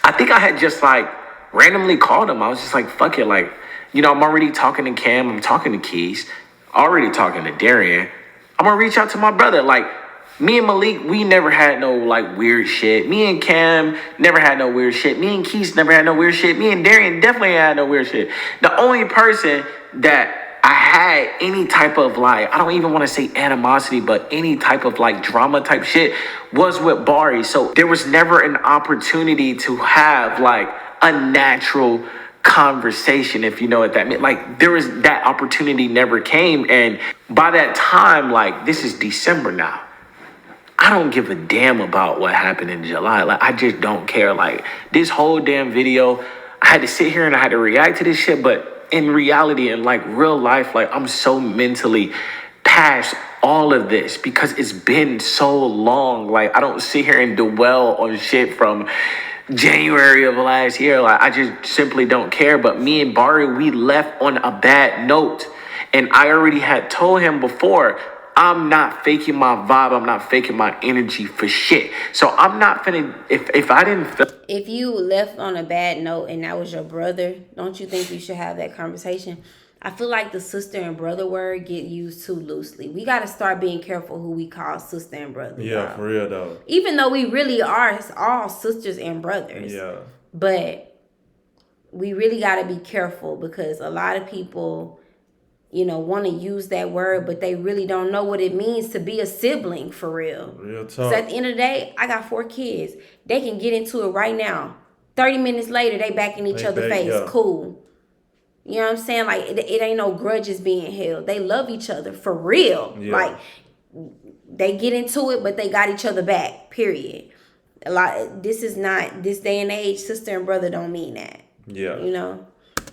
I think I had just like randomly called him. I was just like, fuck it. Like, you know, I'm already talking to Cam. I'm talking to Keith. Already talking to Darian. I'm going to reach out to my brother. Like, me and Malik, we never had no like weird shit. Me and Cam never had no weird shit. Me and Keith never had no weird shit. Me and Darian definitely had no weird shit. The only person that I had any type of like, I don't even want to say animosity, but any type of like drama type shit was with Bari. So there was never an opportunity to have like a natural conversation, if you know what that meant. Like, there was that opportunity never came. And by that time, like, this is December now. I don't give a damn about what happened in July. Like, I just don't care. Like, this whole damn video, I had to sit here and I had to react to this shit. But in reality, in like real life, like, I'm so mentally past all of this because it's been so long. Like, I don't sit here and dwell on shit from January of last year. Like, I just simply don't care. But me and Bari, we left on a bad note. And I already had told him before, I'm not faking my vibe. I'm not faking my energy for shit. So I'm not finna, if I didn't feel. If you left on a bad note and that was your brother, don't you think you should have that conversation? I feel like the sister and brother word get used too loosely. We got to start being careful who we call sister and brother. Yeah, for real though. Even though we really are all sisters and brothers. Yeah. But we really got to be careful because a lot of people, you know, want to use that word, but they really don't know what it means to be a sibling for real. Real talk. So at the end of the day, I got 4 kids. They can get into it right now. 30 minutes later, they back in each other's face. Yeah. Cool. You know what I'm saying? Like, it ain't no grudges being held. They love each other for real. Yeah. Like, they get into it, but they got each other back, period. This is not, this day and age, sister and brother don't mean that. Yeah. You know?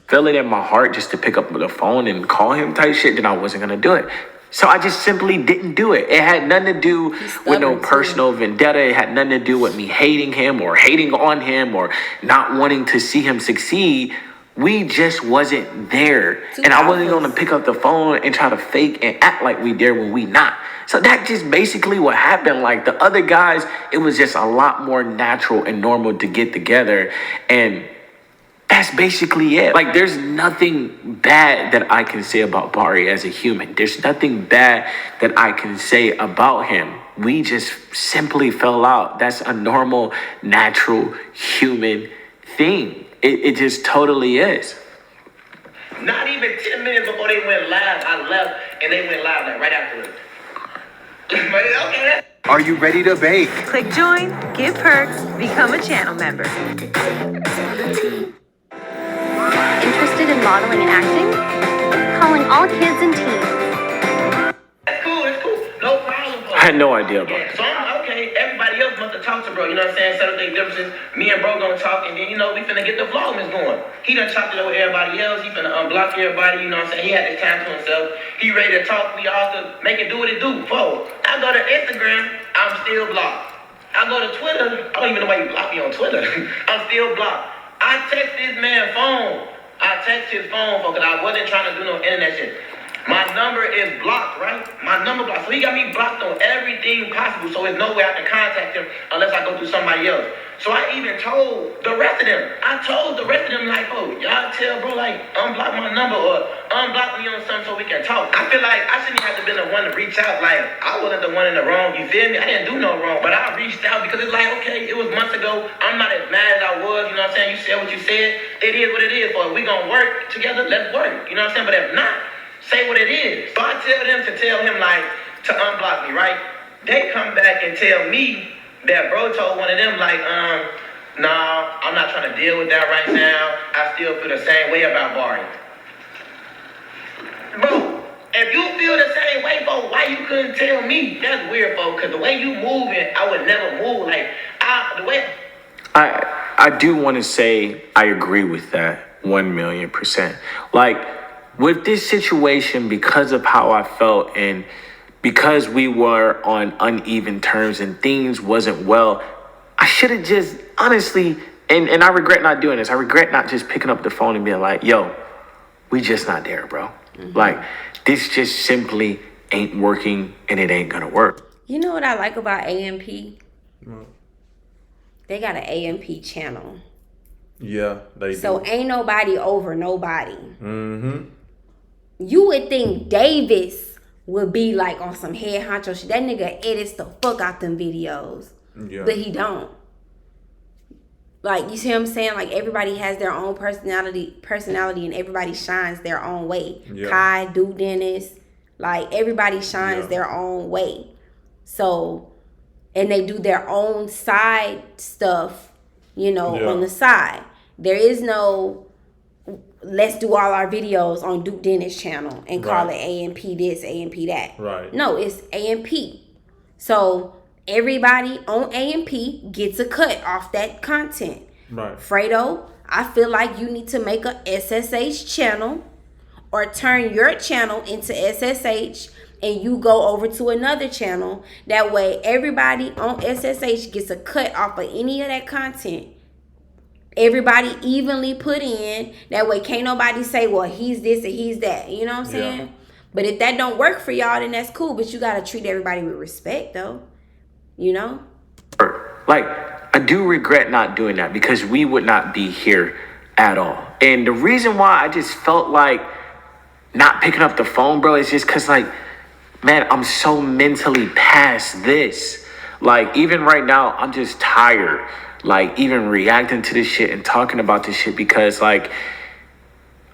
Feel it in my heart just to pick up the phone and call him type shit, then I wasn't going to do it. So I just simply didn't do it. It had nothing to do with no personal vendetta. It had nothing to do with me hating him or hating on him or not wanting to see him succeed. We just wasn't there. And I wasn't going to pick up the phone and try to fake and act like we there when we not. So that just basically what happened. Like the other guys, it was just a lot more natural and normal to get together. And that's basically it. Like, there's nothing bad that I can say about Bari as a human. There's nothing bad that I can say about him. We just simply fell out. That's a normal, natural, human thing. It just totally is. Not even 10 minutes before they went live, I left, and they went live like right afterwards. Okay. Are you ready to bake? Click join, give perks, become a channel member. Interested in modeling and acting? Calling all kids and teens. It's cool. No problem. I had no idea about it. So I'm okay. Everybody else must have talked to bro. You know what I'm saying? Settle their differences. Me and bro gonna talk, and then you know we finna get the vlogmas going. He done chopped it over everybody else. He finna unblock everybody. You know what I'm saying? He had his time to himself. He ready to talk. We all to make it do what it do. Forward. I go to Instagram. I'm still blocked. I go to Twitter. I don't even know why you blocked me on Twitter. I'm still blocked. I text this man phone. I text his phone because I wasn't trying to do no internet shit. My number is blocked, right? My number blocked. So he got me blocked on everything possible. So there's no way I can contact him unless I go through somebody else. So I even told the rest of them. I told the rest of them, like, oh, y'all tell bro, like, unblock my number or unblock me on something so we can talk. I feel like I shouldn't have to been the one to reach out. Like, I wasn't the one in the wrong. You feel me? I didn't do no wrong. But I reached out because it's like, okay, it was months ago. I'm not as mad as I was. You know what I'm saying? You said what you said. It is what it is. But if we gonna work together, let's work. You know what I'm saying? But if not, say what it is. So I tell them to tell him, like, to unblock me, right? They come back and tell me that bro told one of them, like, nah, I'm not trying to deal with that right now. I still feel the same way about Bari. Bro, if you feel the same way, bro, why you couldn't tell me? That's weird, bro, because the way you moving, I would never move. Like, the way... I do want to say I agree with that 1,000,000%. Like, with this situation, because of how I felt and because we were on uneven terms and things wasn't well, I should have just, honestly, and I regret not doing this. I regret not just picking up the phone and being like, yo, we just not there, bro. Mm-hmm. Like, this just simply ain't working and it ain't gonna work. You know what I like about AMP? Mm-hmm. They got an AMP channel. Yeah, they do. So ain't nobody over nobody. Mm-hmm. You would think Davis would be like on some head honcho shit. That nigga edits the fuck out them videos. Yeah. But he don't. Like, you see what I'm saying? Like, everybody has their own personality and everybody shines their own way. Yeah. Kai, Duke Dennis, like, everybody shines their own way. So, and they do their own side stuff, you know, on the side. There is no, let's do all our videos on Duke Dennis channel and call it AMP this, AMP that. Right. No, it's AMP. So everybody on AMP gets a cut off that content. Right. Fredo, I feel like you need to make a SSH channel or turn your channel into SSH and you go over to another channel. That way everybody on SSH gets a cut off of any of that content. Everybody evenly put in. That way can't nobody say, well, he's this and he's that. You know what I'm saying? But if that don't work for y'all, then that's cool. But you gotta treat everybody with respect, though. You know? Like, I do regret not doing that because we would not be here at all. And the reason why I just felt like not picking up the phone, bro, is just because, like, man, I'm so mentally past this. Like, even right now, I'm just tired. Like, even reacting to this shit and talking about this shit because, like,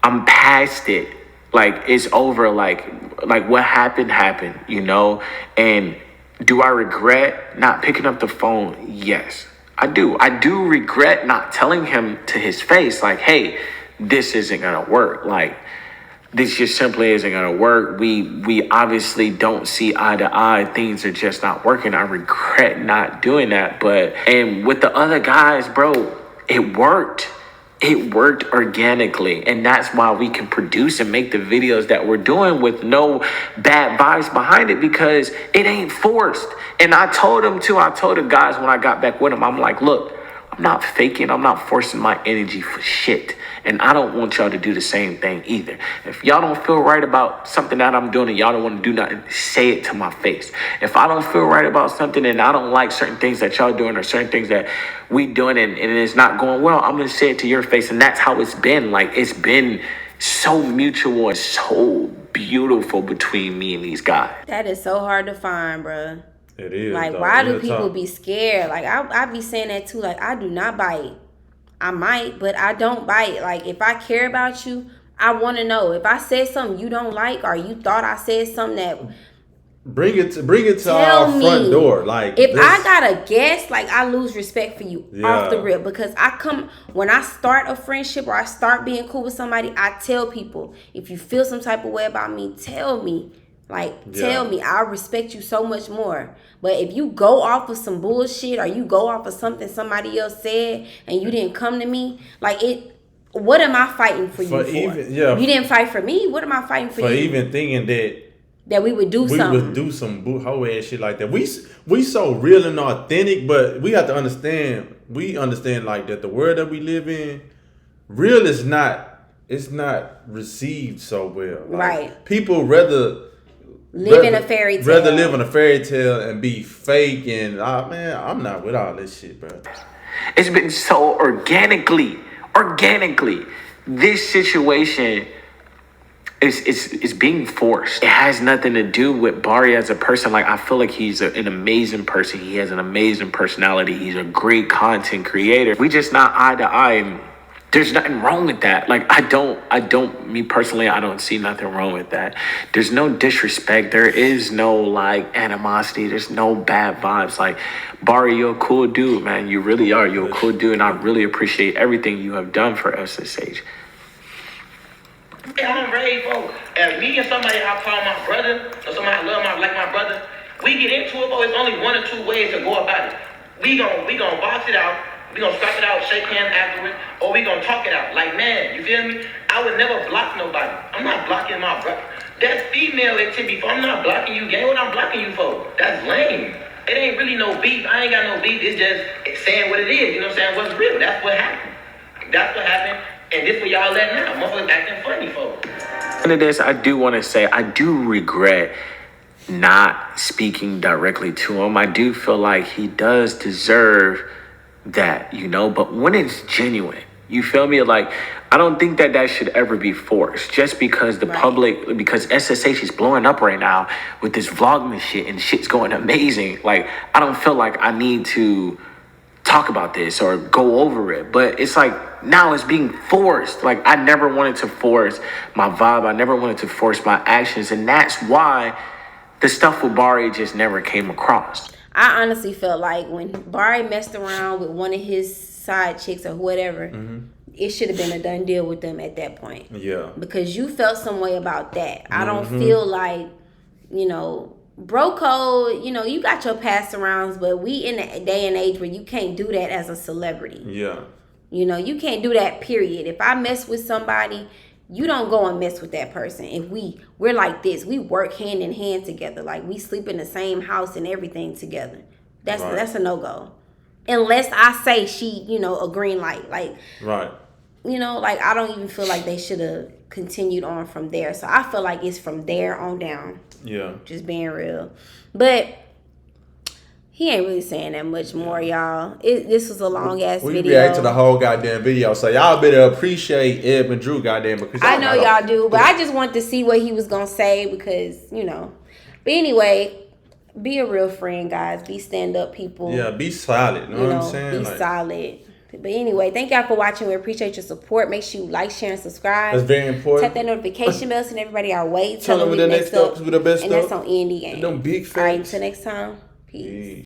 I'm past it. Like, it's over. Like what happened, you know? And do I regret not picking up the phone? Yes, I do. I do regret not telling him to his face, like, hey, this isn't gonna work. Like, this just simply isn't gonna work. We obviously don't see eye to eye. Things are just not working. I regret not doing that. And with the other guys, bro, it worked. It worked organically, and that's why we can produce and make the videos that we're doing with no bad vibes behind it, because it ain't forced. And I told the guys when I got back with them, I'm like, look, I'm not faking, I'm not forcing my energy for shit. And I don't want y'all to do the same thing either. If y'all don't feel right about something that I'm doing and y'all don't want to do nothing, say it to my face. If I don't feel right about something and I don't like certain things that y'all doing or certain things that we doing and it's not going well, I'm going to say it to your face. And that's how it's been. Like, it's been so mutual and so beautiful between me and these guys. That is so hard to find, bro. It is. Like, though. why do people be scared? Like, I be saying that too. Like, I do not bite. I might, but I don't bite. Like, if I care about you, I want to know. If I said something you don't like, or you thought I said something that, bring it to our front door. Like, if I gotta guess, like, I lose respect for you off the rip, because when I start a friendship or I start being cool with somebody, I tell people, if you feel some type of way about me, tell me. Like, tell me. I respect you so much more. But if you go off of some bullshit, or you go off of something somebody else said and you didn't come to me, like, what am I fighting for you for? You didn't fight for me. What am I fighting for you? For even thinking that we would do something. We would do some hoe ass shit like that. We so real and authentic, but we have to understand. We understand, like, that the world that we live in, real is not. It's not received so well. Like, right. People rather live in a fairy tale. Rather live in a fairy tale and be fake. And man, I'm not with all this shit, bro. It's been so organically. This situation is being forced. It has nothing to do with Bari as a person. Like, I feel like he's an amazing person. He has an amazing personality. He's a great content creator. We just not eye to eye. There's nothing wrong with that. Like, me personally, I don't see nothing wrong with that. There's no disrespect. There is no, like, animosity. There's no bad vibes. Like, Bari, you're a cool dude, man. You really are. You're a cool dude, and I really appreciate everything you have done for SSH. I'm ready, folks. As me and somebody I call my brother, or somebody I love like my brother, we get into it, but it's only one or two ways to go about it. We gonna box it out. We gonna scrap it out, shake hands afterwards, or we gonna talk it out. Like, man, you feel me? I would never block nobody. I'm not blocking my brother. That's female activity. I'm not blocking you, gang. What I'm blocking you for? That's lame. It ain't really no beef. I ain't got no beef. It's saying what it is. You know what I'm saying? What's real? That's what happened. And this what y'all letting out. Motherfuckers acting funny, folks. Into this, I do want to say I do regret not speaking directly to him. I do feel like he does deserve that, you know, but when it's genuine, you feel me? Like, I don't think that should ever be forced just because the public, because SSH is blowing up right now with this vlogmas shit and shit's going amazing. Like, I don't feel like I need to talk about this or go over it, but it's like now it's being forced. Like, I never wanted to force my vibe. I never wanted to force my actions. And that's why the stuff with Bari just never came across. I honestly felt like when Bari messed around with one of his side chicks or whatever, it should have been a done deal with them at that point. Yeah. Because you felt some way about that. I don't feel like, you know, bro code, you know, you got your pass arounds, but we in a day and age where you can't do that as a celebrity. Yeah. You know, you can't do that, period. If I mess with somebody, you don't go and mess with that person. If we're like this, we work hand in hand together. Like, we sleep in the same house and everything together. That's a no-go. Unless I say she, you know, a green light. Like, right. you know, like, I don't even feel like they should have continued on from there. So I feel like it's from there on down. Yeah. Just being real. But he ain't really saying that much more, y'all. This was a long-ass video. We react to the whole goddamn video. So y'all better appreciate Eb and Drew, goddamn. Because I know y'all do. But I just wanted to see what he was going to say because, you know. But anyway, be a real friend, guys. Be stand-up people. Yeah, be solid. You know what I'm saying? Be solid. But anyway, thank y'all for watching. We appreciate your support. Make sure you like, share, and subscribe. That's very important. Tap that notification bell, send everybody our way. Tell them the next up. The best and that's on Andy Game. Them big All right, facts. until next time. Peace.